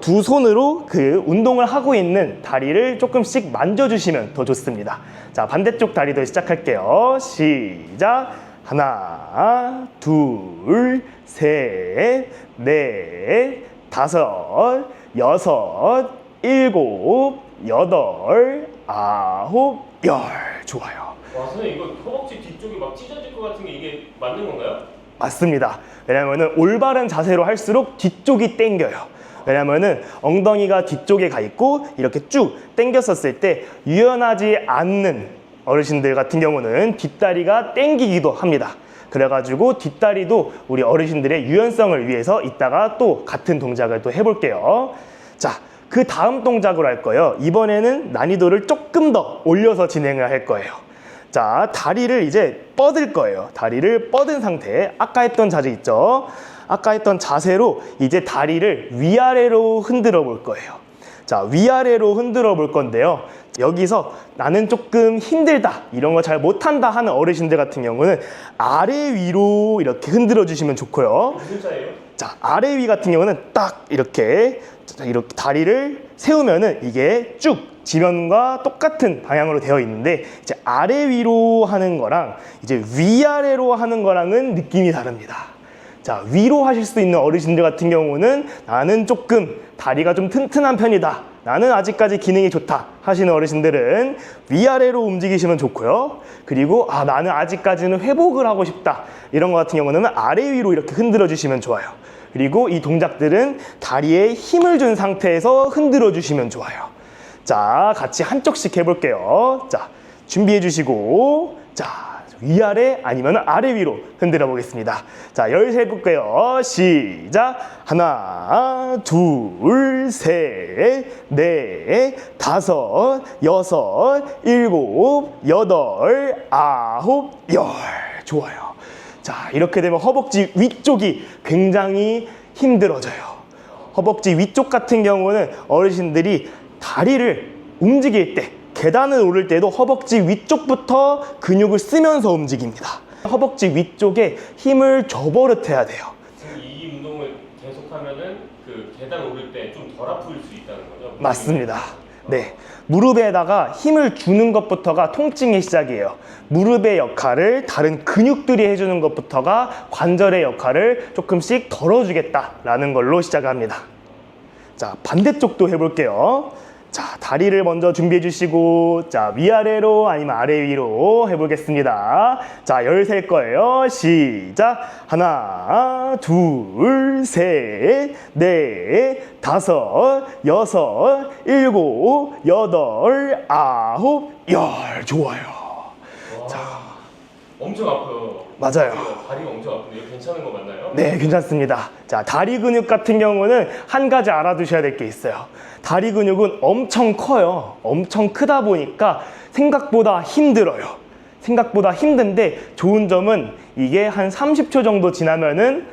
두 손으로 그 운동을 하고 있는 다리를 조금씩 만져주시면 더 좋습니다. 자, 반대쪽 다리도 시작할게요. 시작. 하나, 둘, 셋, 넷, 다섯, 여섯, 일곱, 여덟, 아홉, 열. 좋아요. 와, 선생님 이거 허벅지 뒤쪽이 막 찢어질 것 같은 게 이게 맞는 건가요? 맞습니다. 왜냐하면 올바른 자세로 할수록 뒤쪽이 당겨요. 왜냐하면 엉덩이가 뒤쪽에 가 있고 이렇게 쭉 당겼었을 때 유연하지 않는 어르신들 같은 경우는 뒷다리가 당기기도 합니다. 그래가지고 뒷다리도 우리 어르신들의 유연성을 위해서 이따가 또 같은 동작을 또 해볼게요. 자, 그 다음 동작으로 할 거예요. 이번에는 난이도를 조금 더 올려서 진행을 할 거예요. 자, 다리를 이제 뻗을 거예요. 다리를 뻗은 상태. 아까 했던 자세 있죠? 아까 했던 자세로 이제 다리를 위아래로 흔들어 볼 거예요. 자, 위아래로 흔들어 볼 건데요. 여기서 나는 조금 힘들다, 이런 거 잘 못한다 하는 어르신들 같은 경우는 아래 위로 이렇게 흔들어 주시면 좋고요. 무슨 차이예요? 자, 아래 위 같은 경우는 딱 이렇게 다리를 세우면은 이게 쭉 지면과 똑같은 방향으로 되어 있는데, 이제 아래 위로 하는 거랑 이제 위아래로 하는 거랑은 느낌이 다릅니다. 자, 위로 하실 수 있는 어르신들 같은 경우는 나는 조금 다리가 좀 튼튼한 편이다, 나는 아직까지 기능이 좋다 하시는 어르신들은 위아래로 움직이시면 좋고요. 그리고 나는 아직까지는 회복을 하고 싶다, 이런 것 같은 경우는 아래 위로 이렇게 흔들어 주시면 좋아요. 그리고 이 동작들은 다리에 힘을 준 상태에서 흔들어 주시면 좋아요. 자, 같이 한쪽씩 해볼게요. 자, 준비해 주시고, 자, 위아래 아니면 아래 위로 흔들어 보겠습니다. 자, 13 해볼게요. 시작. 하나, 둘, 셋, 넷, 다섯, 여섯, 일곱, 여덟, 아홉, 열. 좋아요. 자, 이렇게 되면 허벅지 위쪽이 굉장히 힘들어져요. 허벅지 위쪽 같은 경우는 어르신들이 다리를 움직일 때, 계단을 오를 때도 허벅지 위쪽부터 근육을 쓰면서 움직입니다. 허벅지 위쪽에 힘을 줘버릇해야 돼요. 이 운동을 계속하면은 그 계단 오를 때 좀 덜 아플 수 있다는 거죠? 맞습니다. 네, 무릎에다가 힘을 주는 것부터가 통증의 시작이에요. 무릎의 역할을 다른 근육들이 해주는 것부터가 관절의 역할을 조금씩 덜어주겠다라는 걸로 시작합니다. 자, 반대쪽도 해볼게요. 자, 다리를 먼저 준비해 주시고, 자, 위아래로 아니면 아래 위로 해보겠습니다. 자, 13 거예요. 시작. 하나, 둘, 셋, 넷, 다섯, 여섯, 일곱, 여덟, 아홉, 열. 좋아요. 자, 엄청 아파요. 맞아요. 다리가 엄청 아픈데 이거 괜찮은 거 맞나요? 네, 괜찮습니다. 자, 다리 근육 같은 경우는 한 가지 알아두셔야 될 게 있어요. 다리 근육은 엄청 커요. 엄청 크다 보니까 생각보다 힘들어요. 생각보다 힘든데 좋은 점은 이게 한 30초 정도 지나면은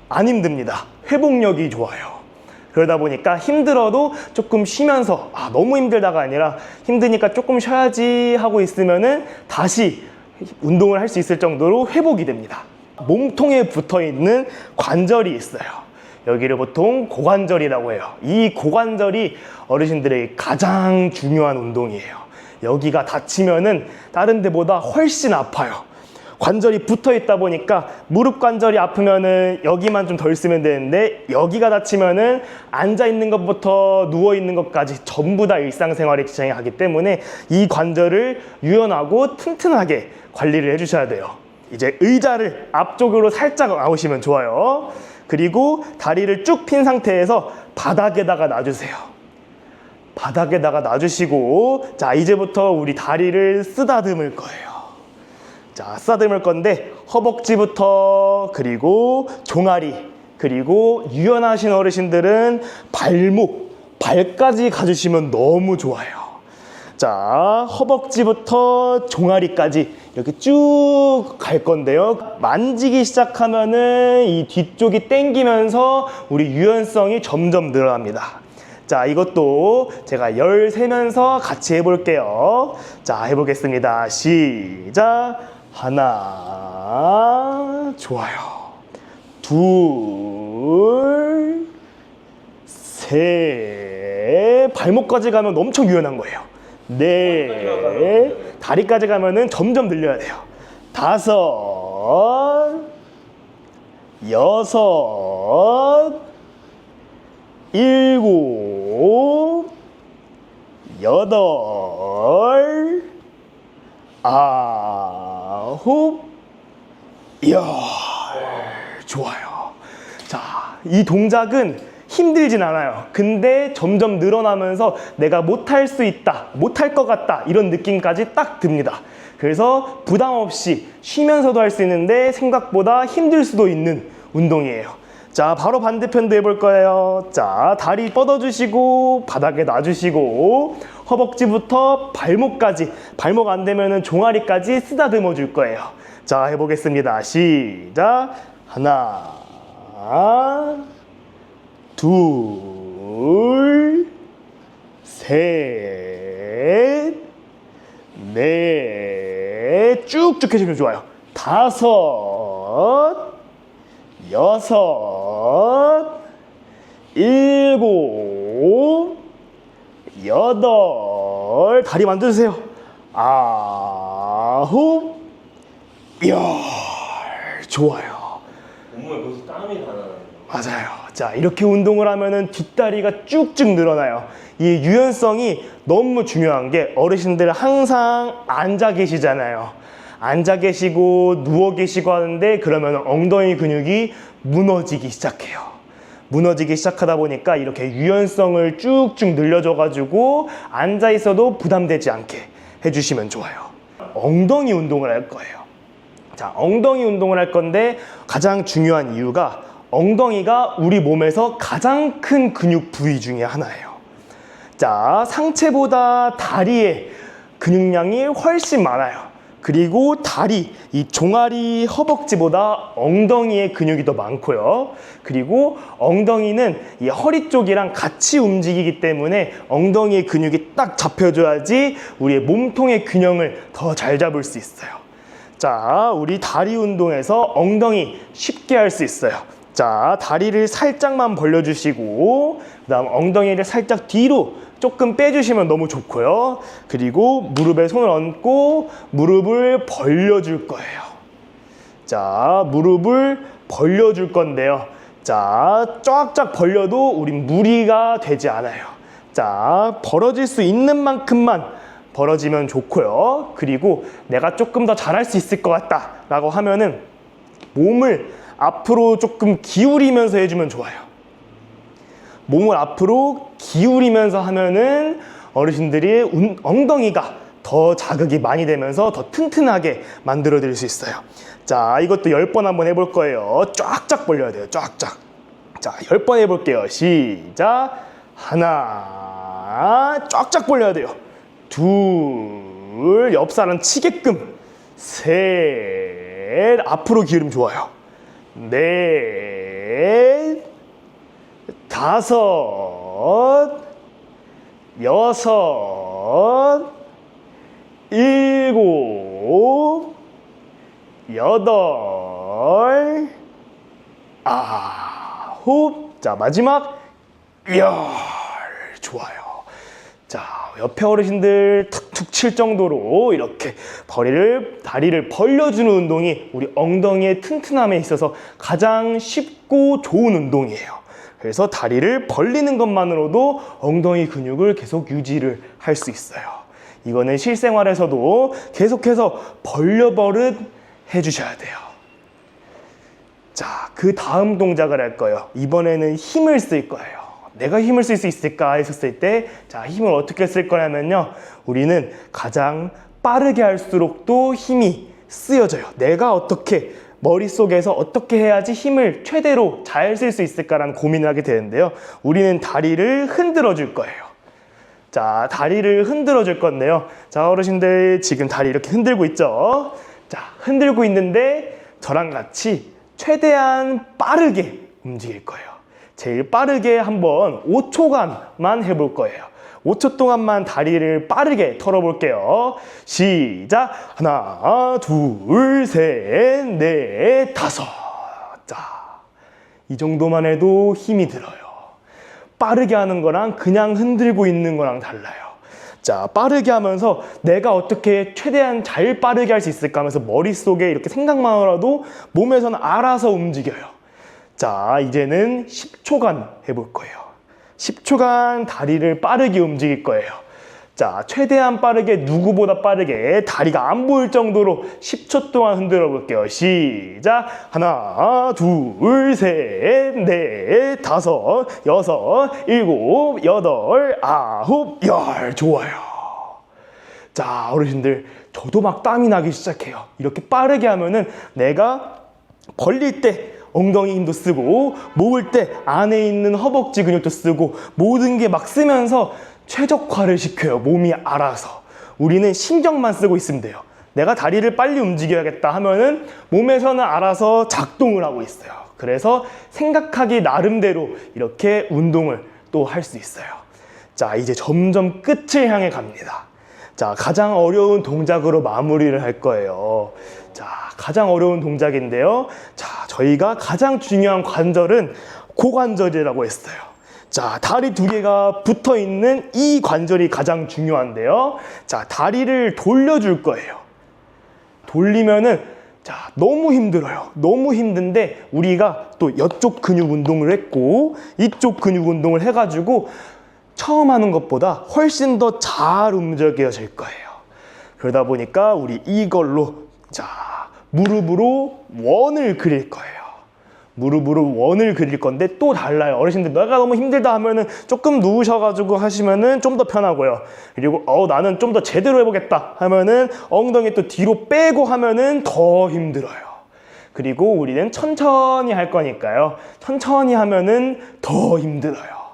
안 힘듭니다. 회복력이 좋아요. 그러다 보니까 힘들어도 조금 쉬면서 너무 힘들다가 아니라 힘드니까 조금 쉬어야지 하고 있으면은 다시 운동을 할 수 있을 정도로 회복이 됩니다. 몸통에 붙어 있는 관절이 있어요. 여기를 보통 고관절이라고 해요. 이 고관절이 어르신들에게 가장 중요한 운동이에요. 여기가 다치면은 다른 데보다 훨씬 아파요. 관절이 붙어 있다 보니까 무릎 관절이 아프면은 여기만 좀 덜 쓰면 되는데, 여기가 다치면은 앉아 있는 것부터 누워 있는 것까지 전부 다 일상생활에 지장이 가기 때문에 이 관절을 유연하고 튼튼하게 관리를 해주셔야 돼요. 이제 의자를 앞쪽으로 살짝 나오시면 좋아요. 그리고 다리를 쭉 핀 상태에서 바닥에다가 놔주세요. 바닥에다가 놔주시고, 자, 이제부터 우리 다리를 쓰다듬을 거예요. 자, 쓰다듬을 건데 허벅지부터, 그리고 종아리, 그리고 유연하신 어르신들은 발목, 발까지 가주시면 너무 좋아요. 자, 허벅지부터 종아리까지 이렇게 쭉 갈 건데요. 만지기 시작하면은 이 뒤쪽이 당기면서 우리 유연성이 점점 늘어납니다. 자, 이것도 제가 10 세면서 같이 해볼게요. 자, 해보겠습니다. 시작. 하나, 좋아요. 둘, 셋, 발목까지 가면 엄청 유연한 거예요. 네, 다리까지 가면은 점점 늘려야 돼요. 다섯, 여섯, 일곱, 여덟, 아홉, 열. 좋아요. 자, 이 동작은 힘들진 않아요. 근데 점점 늘어나면서 내가 못할 수 있다, 못할 것 같다, 이런 느낌까지 딱 듭니다. 그래서 부담 없이 쉬면서도 할 수 있는데 생각보다 힘들 수도 있는 운동이에요. 자, 바로 반대편도 해볼 거예요. 자, 다리 뻗어주시고 바닥에 놔주시고 허벅지부터 발목까지, 발목 안 되면은 종아리까지 쓰다듬어 줄 거예요. 자, 해보겠습니다. 시작. 하나, 둘, 셋, 넷, 쭉쭉 해주면 좋아요. 다섯, 여섯, 일곱, 여덟, 다리 만져주세요. 아홉, 열, 좋아요. 온몸에 벌써 땀이 다 나네요. 맞아요. 자, 이렇게 운동을 하면은 뒷다리가 쭉쭉 늘어나요. 이 유연성이 너무 중요한 게 어르신들 항상 앉아 계시잖아요. 앉아 계시고 누워 계시고 하는데 그러면 엉덩이 근육이 무너지기 시작해요. 무너지기 시작하다 보니까 이렇게 유연성을 쭉쭉 늘려줘가지고 앉아 있어도 부담되지 않게 해주시면 좋아요. 엉덩이 운동을 할 거예요. 자, 엉덩이 운동을 할 건데 가장 중요한 이유가 엉덩이가 우리 몸에서 가장 큰 근육 부위 중에 하나예요. 자, 상체보다 다리의 근육량이 훨씬 많아요. 그리고 다리, 이 종아리, 허벅지보다 엉덩이의 근육이 더 많고요. 그리고 엉덩이는 이 허리 쪽이랑 같이 움직이기 때문에 엉덩이의 근육이 딱 잡혀줘야지 우리의 몸통의 균형을 더 잘 잡을 수 있어요. 자, 우리 다리 운동에서 엉덩이 쉽게 할 수 있어요. 자, 다리를 살짝만 벌려주시고 그 다음 엉덩이를 살짝 뒤로 조금 빼주시면 너무 좋고요. 그리고 무릎에 손을 얹고 무릎을 벌려줄 거예요. 자, 무릎을 벌려줄 건데요. 자, 쫙쫙 벌려도 우린 무리가 되지 않아요. 자, 벌어질 수 있는 만큼만 벌어지면 좋고요. 그리고 내가 조금 더 잘할 수 있을 것 같다 라고 하면은 몸을 앞으로 조금 기울이면서 해주면 좋아요. 몸을 앞으로 기울이면서 하면은 어르신들이 엉덩이가 더 자극이 많이 되면서 더 튼튼하게 만들어 드릴 수 있어요. 자, 이것도 10번 한번 해볼 거예요. 쫙쫙 벌려야 돼요. 쫙쫙. 자, 10번 해볼게요. 시작. 하나, 쫙쫙 벌려야 돼요. 둘, 옆사람 치게끔. 셋, 앞으로 기울이면 좋아요. 넷, 다섯, 여섯, 일곱, 여덟, 아홉. 자, 마지막 열. 좋아요. 자, 옆에 어르신들 툭툭 칠 정도로 이렇게 다리를 벌려주는 운동이 우리 엉덩이의 튼튼함에 있어서 가장 쉽고 좋은 운동이에요. 그래서 다리를 벌리는 것만으로도 엉덩이 근육을 계속 유지를 할 수 있어요. 이거는 실생활에서도 계속해서 벌려버릇 해주셔야 돼요. 자, 그 다음 동작을 할 거예요. 이번에는 힘을 쓸 거예요. 내가 힘을 쓸 수 있을까 했었을 때, 자, 힘을 어떻게 쓸 거냐면요. 우리는 가장 빠르게 할수록 또 힘이 쓰여져요. 내가 어떻게 머릿속에서 어떻게 해야지 힘을 최대로 잘 쓸 수 있을까라는 고민을 하게 되는데요. 우리는 다리를 흔들어 줄 거예요. 자, 다리를 흔들어 줄 건데요. 자, 어르신들 지금 다리 이렇게 흔들고 있죠? 자, 흔들고 있는데 저랑 같이 최대한 빠르게 움직일 거예요. 제일 빠르게 한번 5초간만 해볼 거예요. 5초 동안만 다리를 빠르게 털어볼게요. 시작! 하나, 둘, 셋, 넷, 다섯. 자, 이 정도만 해도 힘이 들어요. 빠르게 하는 거랑 그냥 흔들고 있는 거랑 달라요. 자, 빠르게 하면서 내가 어떻게 최대한 잘 빠르게 할 수 있을까 하면서 머릿속에 이렇게 생각만으로도 몸에서는 알아서 움직여요. 자, 이제는 10초간 해볼 거예요. 10초간 다리를 빠르게 움직일 거예요. 자, 최대한 빠르게, 누구보다 빠르게 다리가 안 보일 정도로 10초 동안 흔들어 볼게요. 시작! 하나, 둘, 셋, 넷, 다섯, 여섯, 일곱, 여덟, 아홉, 열. 좋아요. 자, 어르신들, 저도 막 땀이 나기 시작해요. 이렇게 빠르게 하면은 내가 벌릴 때 엉덩이 힘도 쓰고 모을 때 안에 있는 허벅지 근육도 쓰고 모든 게 막 쓰면서 최적화를 시켜요. 몸이 알아서. 우리는 신경만 쓰고 있으면 돼요. 내가 다리를 빨리 움직여야겠다 하면은 몸에서는 알아서 작동을 하고 있어요. 그래서 생각하기 나름대로 이렇게 운동을 또 할 수 있어요. 자, 이제 점점 끝을 향해 갑니다. 자, 가장 어려운 동작으로 마무리를 할 거예요. 자, 가장 어려운 동작인데요. 자, 저희가 가장 중요한 관절은 고관절이라고 했어요. 자, 다리 두 개가 붙어 있는 이 관절이 가장 중요한데요. 자, 다리를 돌려줄 거예요. 돌리면은, 자, 너무 힘들어요. 너무 힘든데 우리가 또 이쪽 근육 운동을 했고 이쪽 근육 운동을 해가지고 처음 하는 것보다 훨씬 더 잘 움직여질 거예요. 그러다 보니까 우리 이걸로, 자, 무릎으로 원을 그릴 거예요. 무릎으로 원을 그릴 건데 또 달라요. 어르신들 내가 너무 힘들다 하면은 조금 누우셔가지고 하시면은 좀 더 편하고요. 그리고 나는 좀 더 제대로 해보겠다 하면은 엉덩이 또 뒤로 빼고 하면은 더 힘들어요. 그리고 우리는 천천히 할 거니까요. 천천히 하면은 더 힘들어요.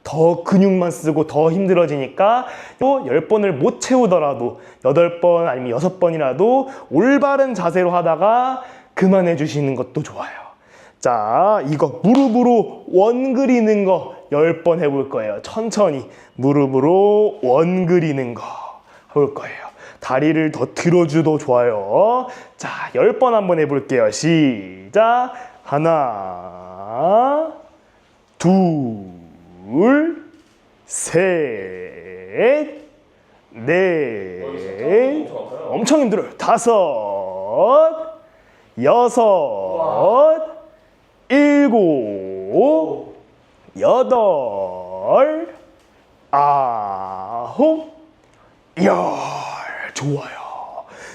더 근육만 쓰고 더 힘들어지니까 또 10번을 못 채우더라도 8번 아니면 6번이라도 올바른 자세로 하다가 그만해 주시는 것도 좋아요. 자, 이거 무릎으로 원 그리는 거 10번 해볼 거예요. 천천히 무릎으로 원 그리는 거 해볼 거예요. 다리를 더 들어줘도 좋아요. 자, 10번 한번 해볼게요. 시작. 하나, 둘, 셋, 넷, 엄청 힘들어요. 5, 6, 7, 8, 9, 10. 좋아요.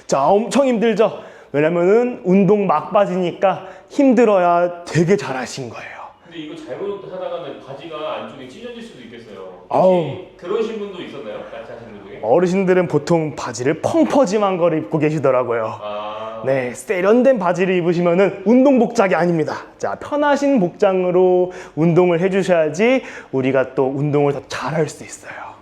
자, 엄청 힘들죠? 왜냐면은 운동 막바지니까 힘들어야 되게 잘하신 거예요. 근데 이거 잘못 하다가는 바지가 안쪽에 찢어질 수도 있겠어요. 아우. 혹시 그러신 분도 있었나요? 같이 하시는 분 중에? 어르신들은 보통 바지를 펑퍼짐한 거를 입고 계시더라고요. 아, 네, 세련된 바지를 입으시면은 운동 복장이 아닙니다. 자, 편하신 복장으로 운동을 해주셔야지 우리가 또 운동을 더 잘할 수 있어요.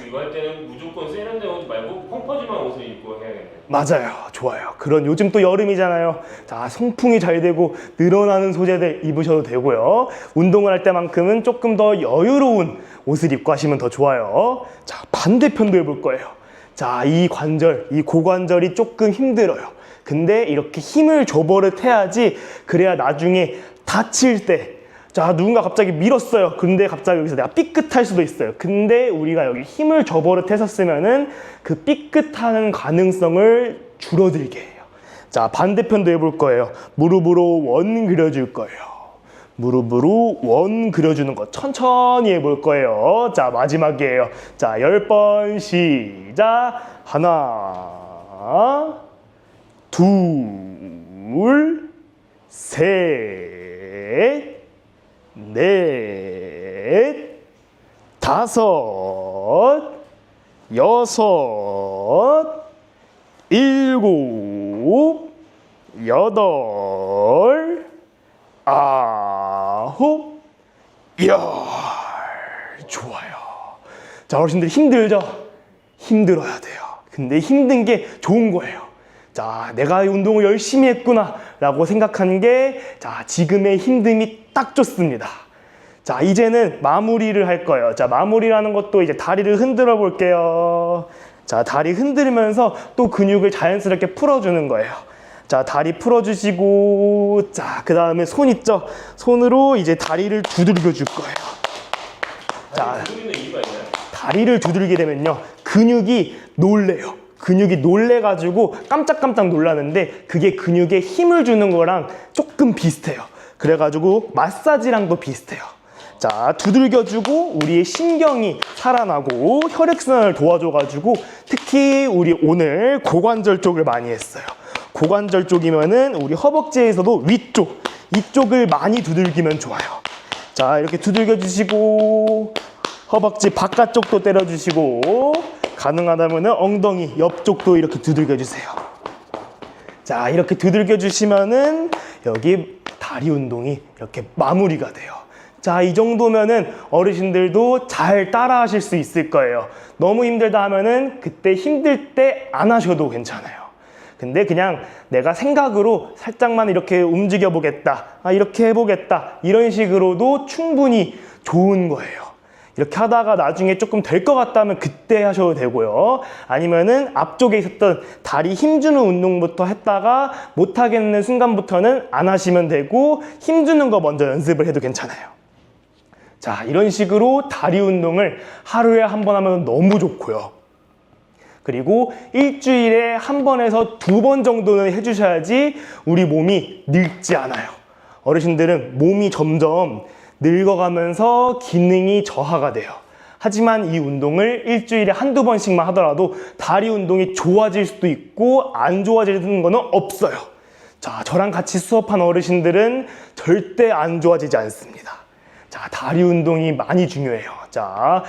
이거 할 때는 무조건 세련된 옷 말고 펑퍼짐한 옷을 입고 해야겠네요. 맞아요. 좋아요. 그런 요즘 또 여름이잖아요. 자, 송풍이 잘 되고 늘어나는 소재들 입으셔도 되고요. 운동을 할 때만큼은 조금 더 여유로운 옷을 입고 하시면 더 좋아요. 자, 반대편도 해볼 거예요. 자, 이 관절, 이 고관절이 조금 힘들어요. 근데 이렇게 힘을 줘버릇 해야지 그래야 나중에 다칠 때, 자, 누군가 갑자기 밀었어요. 근데 갑자기 여기서 내가 삐끗할 수도 있어요. 근데 우리가 여기 힘을 줘버릇 했었으면은 그 삐끗하는 가능성을 줄어들게 해요. 자, 반대편도 해볼 거예요. 무릎으로 원 그려줄 거예요. 무릎으로 원 그려주는 거 천천히 해볼 거예요. 자, 마지막이에요. 자, 10번 시작. 하나, 둘, 셋, 넷, 5, 6, 7, 8, 9, 10. 좋아요. 자, 어르신들 힘들죠? 힘들어야 돼요. 근데 힘든 게 좋은 거예요. 자, 내가 이 운동을 열심히 했구나 라고 생각하는 게, 자, 지금의 힘듦이 딱 좋습니다. 자, 이제는 마무리를 할 거예요. 자, 마무리라는 것도 이제 다리를 흔들어 볼게요. 자, 다리 흔들면서 또 근육을 자연스럽게 풀어주는 거예요. 자, 다리 풀어주시고, 자, 그 다음에 손 있죠? 손으로 이제 다리를 두들겨 줄 거예요. 자, 두드리는 이유가 있나요? 다리를 두들게 되면요, 근육이 놀래요. 근육이 놀래가지고 깜짝깜짝 놀라는데 그게 근육에 힘을 주는 거랑 조금 비슷해요. 그래가지고 마사지랑도 비슷해요. 자, 두들겨주고 우리의 신경이 살아나고 혈액순환을 도와줘가지고 특히 우리 오늘 고관절 쪽을 많이 했어요. 고관절 쪽이면은 우리 허벅지에서도 위쪽, 이쪽을 많이 두들기면 좋아요. 자, 이렇게 두들겨주시고 허벅지 바깥쪽도 때려주시고 가능하다면 엉덩이 옆쪽도 이렇게 두들겨주세요. 자, 이렇게 두들겨주시면은 여기 다리 운동이 이렇게 마무리가 돼요. 자, 이 정도면은 어르신들도 잘 따라 하실 수 있을 거예요. 너무 힘들다 하면은 그때 힘들 때 안 하셔도 괜찮아요. 근데 그냥 내가 생각으로 살짝만 이렇게 움직여 보겠다, 이렇게 해보겠다, 이런 식으로도 충분히 좋은 거예요. 이렇게 하다가 나중에 조금 될 것 같다면 그때 하셔도 되고요. 아니면은 앞쪽에 있었던 다리 힘주는 운동부터 했다가 못하겠는 순간부터는 안 하시면 되고, 힘주는 거 먼저 연습을 해도 괜찮아요. 자, 이런 식으로 다리 운동을 하루에 한 번 하면 너무 좋고요. 그리고 일주일에 한 번에서 2번 정도는 해주셔야지 우리 몸이 늙지 않아요. 어르신들은 몸이 점점 늙어가면서 기능이 저하가 돼요. 하지만 이 운동을 일주일에 한두 번씩만 하더라도 다리 운동이 좋아질 수도 있고 안 좋아지는 거는 없어요. 자, 저랑 같이 수업한 어르신들은 절대 안 좋아지지 않습니다. 자, 다리 운동이 많이 중요해요. 자,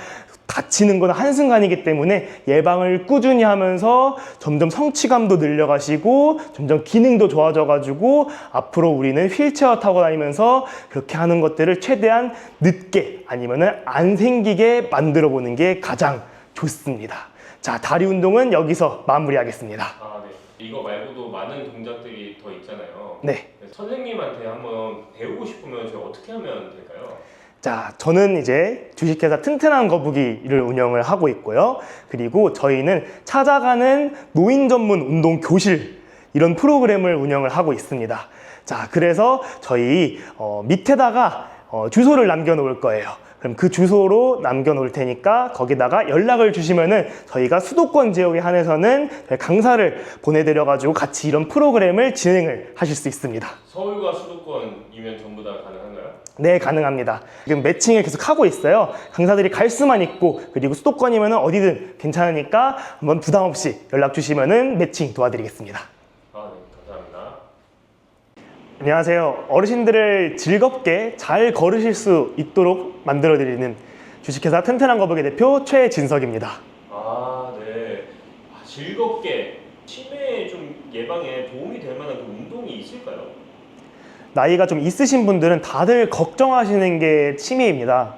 다치는 건 한순간이기 때문에 예방을 꾸준히 하면서 점점 성취감도 늘려가시고 점점 기능도 좋아져가지고 앞으로 우리는 휠체어 타고 다니면서 그렇게 하는 것들을 최대한 늦게 아니면은 안 생기게 만들어 보는 게 가장 좋습니다. 자, 다리 운동은 여기서 마무리하겠습니다. 아, 네. 이거 말고도 많은 동작들이 더 있잖아요. 네. 선생님한테 한번 배우고 싶으면 저희 어떻게 하면 될까요? 자, 저는 이제 주식회사 튼튼한 거북이를 운영을 하고 있고요. 그리고 저희는 찾아가는 노인 전문 운동 교실, 이런 프로그램을 운영을 하고 있습니다. 자, 그래서 저희 밑에다가 주소를 남겨놓을 거예요. 그럼 그 주소로 남겨놓을 테니까 거기다가 연락을 주시면은 저희가 수도권 지역에 한해서는 강사를 보내드려가지고 같이 이런 프로그램을 진행을 하실 수 있습니다. 서울과 수도권이면 전부 다 가능한가요? 네, 가능합니다. 지금 매칭을 계속 하고 있어요. 강사들이 갈 수만 있고, 그리고 수도권이면 어디든 괜찮으니까 한번 부담 없이 연락 주시면은 매칭 도와드리겠습니다. 아, 네. 감사합니다. 안녕하세요. 어르신들을 즐겁게 잘 걸으실 수 있도록 만들어드리는 주식회사 튼튼한 거북이 대표 최진석입니다. 아, 네. 즐겁게 치매 좀 예방에 도움이 될 만한 그 운동이 있을까요? 나이가 좀 있으신 분들은 다들 걱정하시는 게 치매입니다.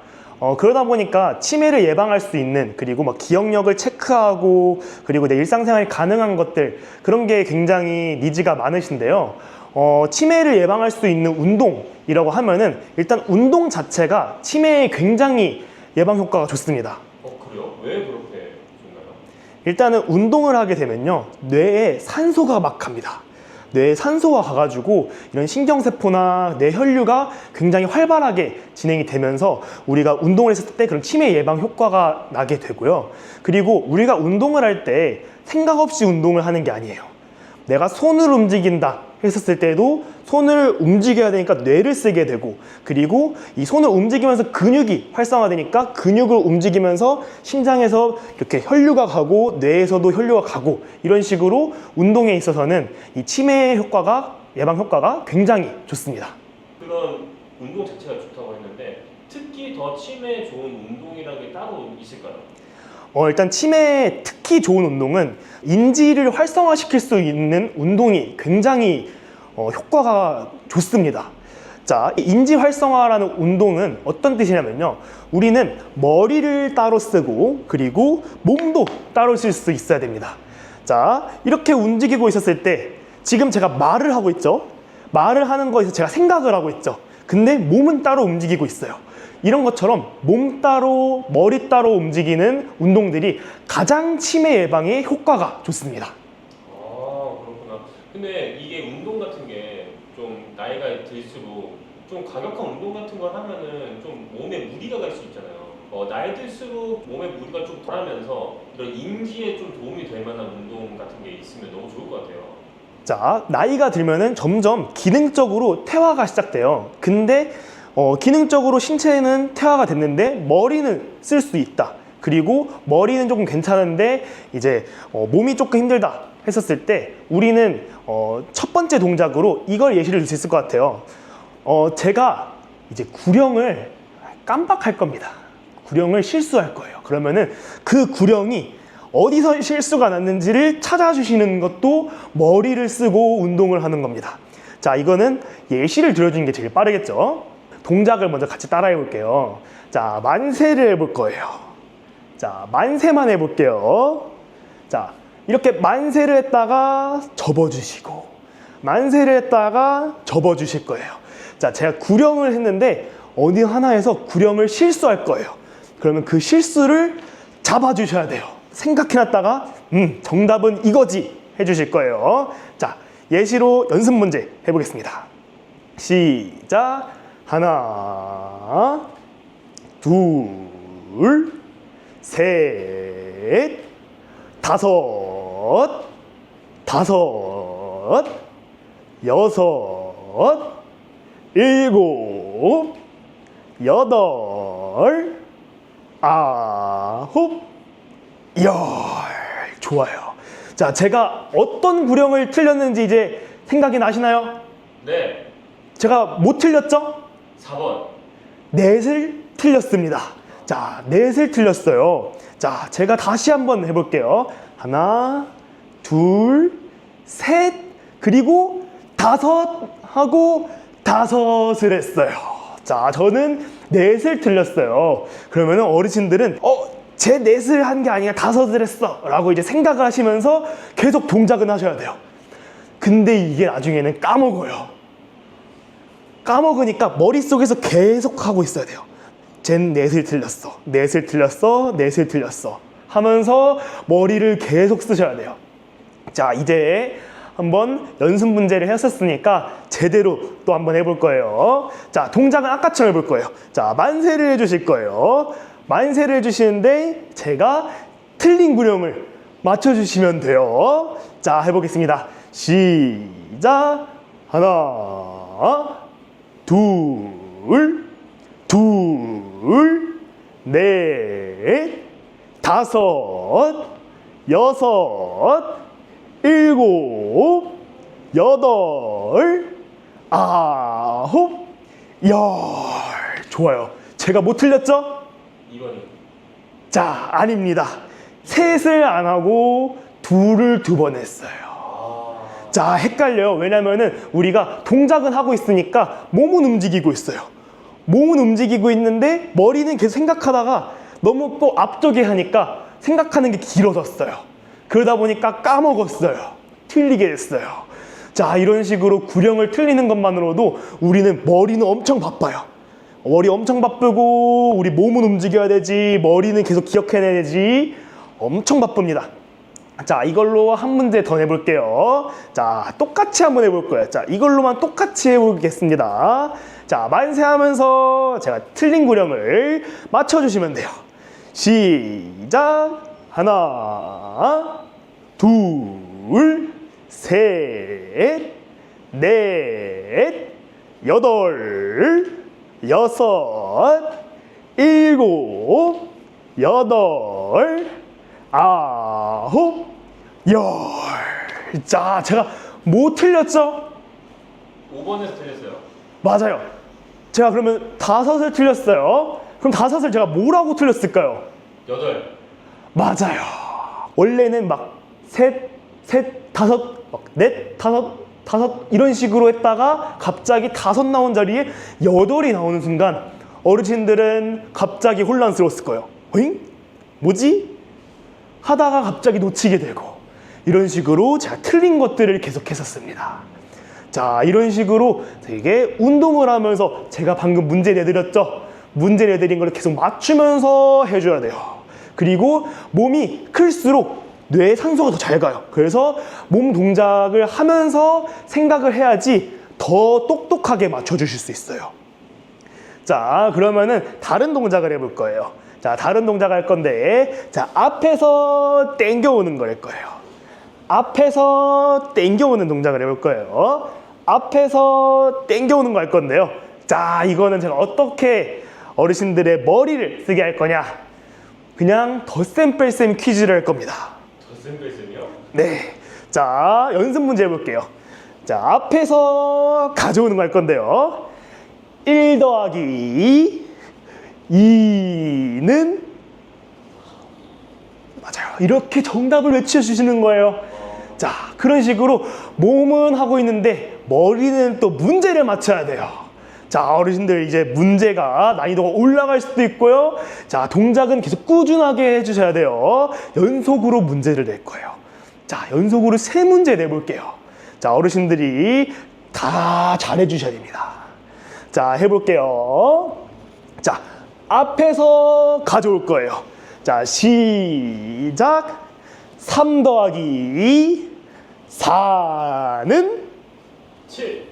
그러다 보니까 치매를 예방할 수 있는, 그리고 막 기억력을 체크하고, 그리고 내 일상생활이 가능한 것들, 그런 게 굉장히 니즈가 많으신데요. 치매를 예방할 수 있는 운동이라고 하면은 일단 운동 자체가 치매에 굉장히 예방 효과가 좋습니다. 그래요? 왜 그렇게 좋나요? 일단은 운동을 하게 되면요, 뇌에 산소가 막 갑니다. 뇌에 산소가 가가지고 이런 신경세포나 뇌 혈류가 굉장히 활발하게 진행이 되면서 우리가 운동을 했을 때 그런 치매 예방 효과가 나게 되고요. 그리고 우리가 운동을 할 때 생각 없이 운동을 하는 게 아니에요. 내가 손을 움직인다 했었을 때도 손을 움직여야 되니까 뇌를 쓰게 되고, 그리고 이 손을 움직이면서 근육이 활성화되니까 근육을 움직이면서 심장에서 이렇게 혈류가 가고 뇌에서도 혈류가 가고, 이런 식으로 운동에 있어서는 이 치매 효과가, 예방 효과가 굉장히 좋습니다. 그런 운동 자체가 좋다고 했는데 특히 더 치매에 좋은 운동이라는 게 따로 있을까요? 일단 치매에 특히 좋은 운동은 인지를 활성화시킬 수 있는 운동이 굉장히 효과가 좋습니다. 자, 인지 활성화라는 운동은 어떤 뜻이냐면요, 우리는 머리를 따로 쓰고 그리고 몸도 따로 쓸 수 있어야 됩니다. 자, 이렇게 움직이고 있었을 때 지금 제가 말을 하고 있죠. 말을 하는 거에서 제가 생각을 하고 있죠. 근데 몸은 따로 움직이고 있어요. 이런 것처럼 몸 따로 머리 따로 움직이는 운동들이 가장 치매 예방에 효과가 좋습니다. 아, 그렇구나. 근데 이게 운동 같은 게 좀 나이가 들수록 좀 과격한 운동 같은 걸 하면은 좀 몸에 무리가 갈 수 있잖아요. 나이 들수록 몸에 무리가 좀 덜하면서 이런 인지에 좀 도움이 될 만한 운동 같은 게 있으면 너무 좋을 것 같아요. 자, 나이가 들면은 점점 기능적으로 퇴화가 시작돼요. 근데 기능적으로 신체는 퇴화가 됐는데 머리는 쓸 수 있다. 그리고 머리는 조금 괜찮은데 이제 몸이 조금 힘들다 했었을 때 우리는 첫 번째 동작으로 이걸 예시를 들 수 있을 것 같아요. 제가 이제 구령을 깜빡할 겁니다. 구령을 실수할 거예요. 그러면은 그 구령이 어디서 실수가 났는지를 찾아주시는 것도 머리를 쓰고 운동을 하는 겁니다. 자, 이거는 예시를 들어주는 게 제일 빠르겠죠. 동작을 먼저 같이 따라해 볼게요. 자, 만세를 해볼 거예요. 자, 만세만 해볼게요. 자, 이렇게 만세를 했다가 접어주시고, 만세를 했다가 접어주실 거예요. 자, 제가 구령을 했는데 어디 하나에서 구령을 실수할 거예요. 그러면 그 실수를 잡아주셔야 돼요. 생각해놨다가 정답은 이거지 해주실 거예요. 자, 예시로 연습 문제 해보겠습니다. 시작. 하나, 둘, 셋, 다섯, 여섯, 일곱, 여덟, 아홉, 열. 좋아요. 자, 제가 어떤 구령을 틀렸는지 이제 생각이 나시나요? 네. 제가 뭐 틀렸죠? 4번. 넷을 틀렸습니다. 자, 넷을 틀렸어요. 자, 제가 다시 한번 해볼게요. 하나, 둘, 셋, 그리고 다섯 하고 다섯을 했어요. 자, 저는 넷을 틀렸어요. 그러면 어르신들은 제 넷을 한 게 아니라 다섯을 했어 라고 이제 생각을 하시면서 계속 동작은 하셔야 돼요. 근데 이게 나중에는 까먹어요. 까먹으니까 머릿속에서 계속 하고 있어야 돼요. 쟨 넷을 틀렸어, 넷을 틀렸어, 넷을 틀렸어 하면서 머리를 계속 쓰셔야 돼요. 자, 이제 한번 연습 문제를 했었으니까 제대로 또 한번 해볼 거예요. 자, 동작은 아까처럼 해볼 거예요. 자, 만세를 해주실 거예요. 만세를 해주시는데 제가 틀린 구령을 맞춰주시면 돼요. 자, 해보겠습니다. 시작. 하나, 둘, 넷, 다섯, 여섯, 일곱, 여덟, 아홉, 열. 좋아요. 제가 뭐 틀렸죠? 2번이. 자, 아닙니다. 셋을 안 하고 둘을 두 번 했어요. 자, 헷갈려요. 왜냐면은 우리가 동작은 하고 있으니까 몸은 움직이고 있어요. 몸은 움직이고 있는데 머리는 계속 생각하다가 너무 또 앞쪽에 하니까 생각하는 게 길어졌어요. 그러다 보니까 까먹었어요. 틀리게 됐어요. 자, 이런 식으로 구령을 틀리는 것만으로도 우리는 머리는 엄청 바빠요. 머리 엄청 바쁘고 우리 몸은 움직여야 되지, 머리는 계속 기억해내야 되지. 엄청 바쁩니다. 자, 이걸로 한 문제 더 내볼게요. 자, 똑같이 한번 해볼 거예요. 자, 이걸로만 똑같이 해보겠습니다. 자, 만세하면서 제가 틀린 구령을 맞춰주시면 돼요. 시작. 하나, 둘, 셋, 넷, 여덟, 여섯, 일곱, 여덟, 아홉, 열. 자, 제가 뭐 틀렸죠? 5번에서 틀렸어요. 맞아요. 제가 그러면 다섯을 틀렸어요. 그럼 다섯을 제가 뭐라고 틀렸을까요? 8. 맞아요. 원래는 막 셋, 다섯, 막 넷, 다섯 이런 식으로 했다가 갑자기 다섯 나온 자리에 8이 나오는 순간 어르신들은 갑자기 혼란스러웠을 거예요. 어잉? 뭐지? 하다가 갑자기 놓치게 되고, 이런 식으로 제가 틀린 것들을 계속 했었습니다. 자, 이런 식으로 되게 운동을 하면서 제가 방금 문제 내드렸죠? 문제 내드린 걸 계속 맞추면서 해줘야 돼요. 그리고 몸이 클수록 뇌에 산소가 더 잘 가요. 그래서 몸 동작을 하면서 생각을 해야지 더 똑똑하게 맞춰주실 수 있어요. 자, 그러면은 다른 동작을 해볼 거예요. 자, 다른 동작 할 건데, 자, 앞에서 당겨오는 걸 할 거예요. 앞에서 당겨오는 동작을 해볼 거예요. 앞에서 당겨오는 거 할 건데요. 자, 이거는 제가 어떻게 어르신들의 머리를 쓰게 할 거냐? 그냥 덧셈 뺄셈 퀴즈를 할 겁니다. 덧셈 뺄셈이요? 네. 자, 연습 문제 해볼게요. 자, 앞에서 가져오는 거 할 건데요. 1 더하기 2는 맞아요. 이렇게 정답을 외쳐주시는 거예요. 자, 그런 식으로 몸은 하고 있는데 머리는 또 문제를 맞춰야 돼요. 자, 어르신들 이제 문제가 난이도가 올라갈 수도 있고요. 자, 동작은 계속 꾸준하게 해주셔야 돼요. 연속으로 문제를 낼 거예요. 자, 연속으로 3문제 내볼게요. 자, 어르신들이 다 잘해주셔야 됩니다. 자, 해볼게요. 자, 앞에서 가져올 거예요. 자, 시작. 3 더하기 4는 7.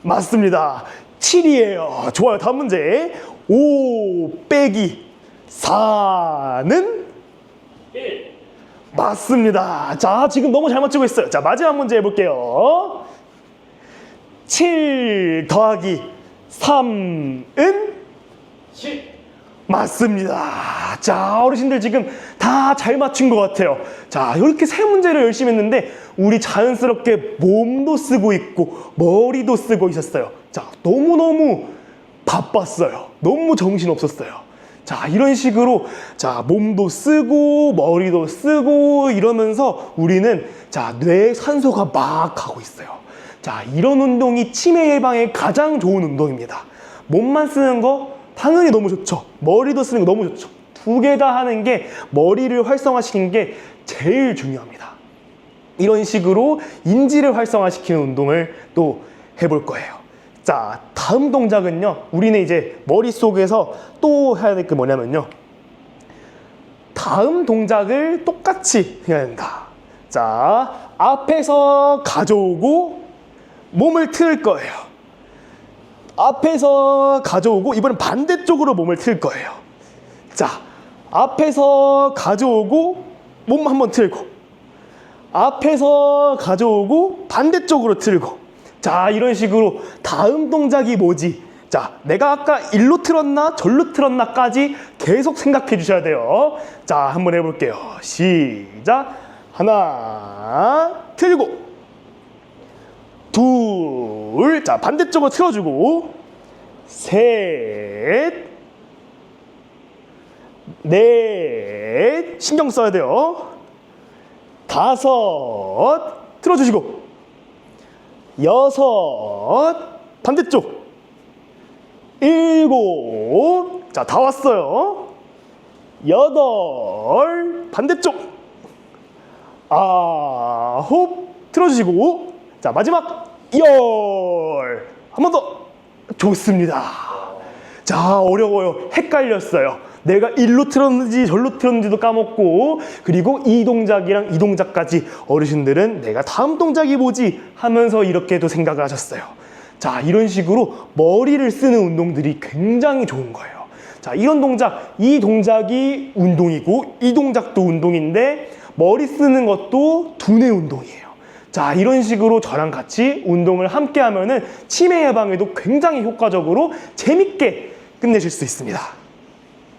맞습니다. 7이에요. 좋아요. 다음 문제. 5 빼기 4는 1. 맞습니다. 자, 지금 너무 잘 맞추고 있어요. 자, 마지막 문제 해볼게요. 7 더하기 3은 10. 맞습니다. 자, 어르신들 지금 다 잘 맞춘 것 같아요. 자, 이렇게 3문제를 열심히 했는데 우리 자연스럽게 몸도 쓰고 있고 머리도 쓰고 있었어요. 자, 너무너무 바빴어요. 너무 정신없었어요. 자, 이런 식으로 자, 몸도 쓰고 머리도 쓰고 이러면서 우리는 자, 뇌에 산소가 막 가고 있어요. 자, 이런 운동이 치매 예방에 가장 좋은 운동입니다. 몸만 쓰는 거 당연히 너무 좋죠. 머리도 쓰는 거 너무 좋죠. 2개 다 하는 게 머리를 활성화시키는 게 제일 중요합니다. 이런 식으로 인지를 활성화시키는 운동을 또 해볼 거예요. 자, 다음 동작은요. 우리는 이제 머릿속에서 또 해야 될 게 뭐냐면요. 다음 동작을 똑같이 해야 된다. 자, 앞에서 가져오고 몸을 틀 거예요. 앞에서 가져오고 이번엔 반대쪽으로 몸을 틀 거예요. 자, 앞에서 가져오고 몸 한번 틀고 앞에서 가져오고 반대쪽으로 틀고 자, 이런 식으로 다음 동작이 뭐지? 자, 내가 아까 일로 틀었나 절로 틀었나까지 계속 생각해 주셔야 돼요. 자, 한번 해볼게요. 시작. 하나 틀고 둘, 자, 반대쪽으로 틀어주고 셋, 넷, 신경 써야 돼요. 5, 틀어주시고 6, 반대쪽 7, 자, 다 왔어요. 8, 반대쪽 9, 틀어주시고 자, 마지막 10, 한 번 더. 좋습니다. 자, 어려워요. 헷갈렸어요. 내가 일로 틀었는지 절로 틀었는지도 까먹고 그리고 이 동작이랑 이 동작까지 어르신들은 내가 다음 동작이 뭐지 하면서 이렇게도 생각을 하셨어요. 자, 이런 식으로 머리를 쓰는 운동들이 굉장히 좋은 거예요. 자, 이런 동작, 이 동작이 운동이고 이 동작도 운동인데 머리 쓰는 것도 두뇌 운동이에요. 자, 이런 식으로 저랑 같이 운동을 함께 하면은 치매 예방에도 굉장히 효과적으로 재밌게 끝내실 수 있습니다.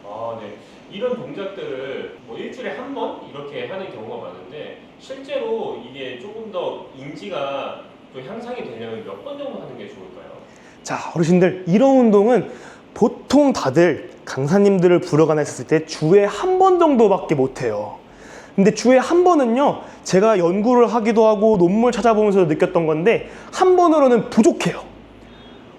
아, 네. 이런 동작들을 뭐 일주일에 한 번 이렇게 하는 경우가 많은데 실제로 이게 조금 더 인지가 또 향상이 되려면 몇 번 정도 하는 게 좋을까요? 자, 어르신들, 이런 운동은 보통 다들 강사님들을 부러가나 했을 때 주에 한 번 정도밖에 못해요. 근데 주에 한 번은요, 제가 연구를 하기도 하고 논문 찾아보면서 느꼈던 건데 한 번으로는 부족해요.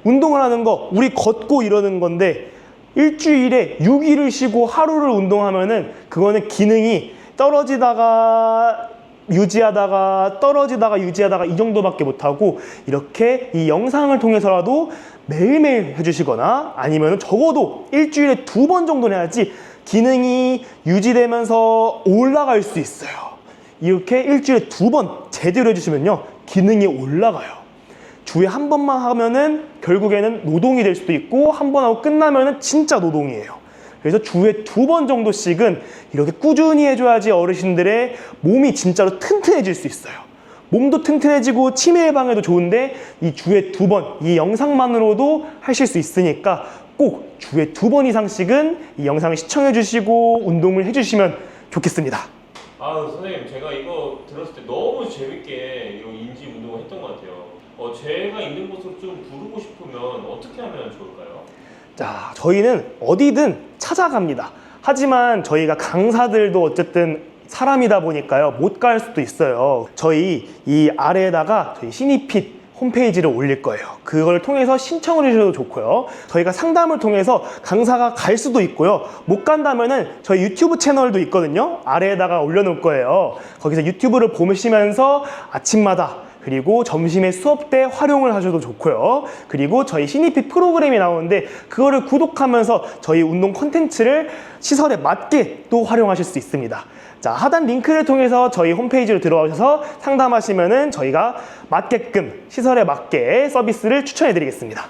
운동을 하는 거, 우리 걷고 이러는 건데 일주일에 6일을 쉬고 하루를 운동하면은 그거는 기능이 떨어지다가 유지하다가 떨어지다가 유지하다가 이 정도밖에 못하고 이렇게 이 영상을 통해서라도 매일매일 해주시거나 아니면 적어도 일주일에 2번 정도는 해야지 기능이 유지되면서 올라갈 수 있어요. 이렇게 일주일에 2번 제대로 해주시면요, 기능이 올라가요. 주에 한 번만 하면은 결국에는 노동이 될 수도 있고 한 번 하고 끝나면은 진짜 노동이에요. 그래서 주에 2번 정도씩은 이렇게 꾸준히 해줘야지 어르신들의 몸이 진짜로 튼튼해질 수 있어요. 몸도 튼튼해지고 치매 예방에도 좋은데 이 주에 2번, 이 영상만으로도 하실 수 있으니까 꼭 주에 2번 이상씩은 이 영상을 시청해 주시고 운동을 해주시면 좋겠습니다. 아, 선생님, 제가 이거 들었을 때 너무 재밌게 이런 인지 운동을 했던 것 같아요. 제가 있는 곳으로 좀 부르고 싶으면 어떻게 하면 좋을까요? 자, 저희는 어디든 찾아갑니다. 하지만 저희가 강사들도 어쨌든 사람이다 보니까요, 못 갈 수도 있어요. 저희 이 아래에다가 저희 시니핏 홈페이지를 올릴 거예요. 그걸 통해서 신청을 해주셔도 좋고요. 저희가 상담을 통해서 강사가 갈 수도 있고요. 못 간다면은 저희 유튜브 채널도 있거든요. 아래에다가 올려놓을 거예요. 거기서 유튜브를 보시면서 아침마다 그리고 점심에 수업 때 활용을 하셔도 좋고요. 그리고 저희 CNP 프로그램이 나오는데 그거를 구독하면서 저희 운동 콘텐츠를 시설에 맞게 또 활용하실 수 있습니다. 자, 하단 링크를 통해서 저희 홈페이지로 들어오셔서 상담하시면은 저희가 맞게끔 시설에 맞게 서비스를 추천해 드리겠습니다.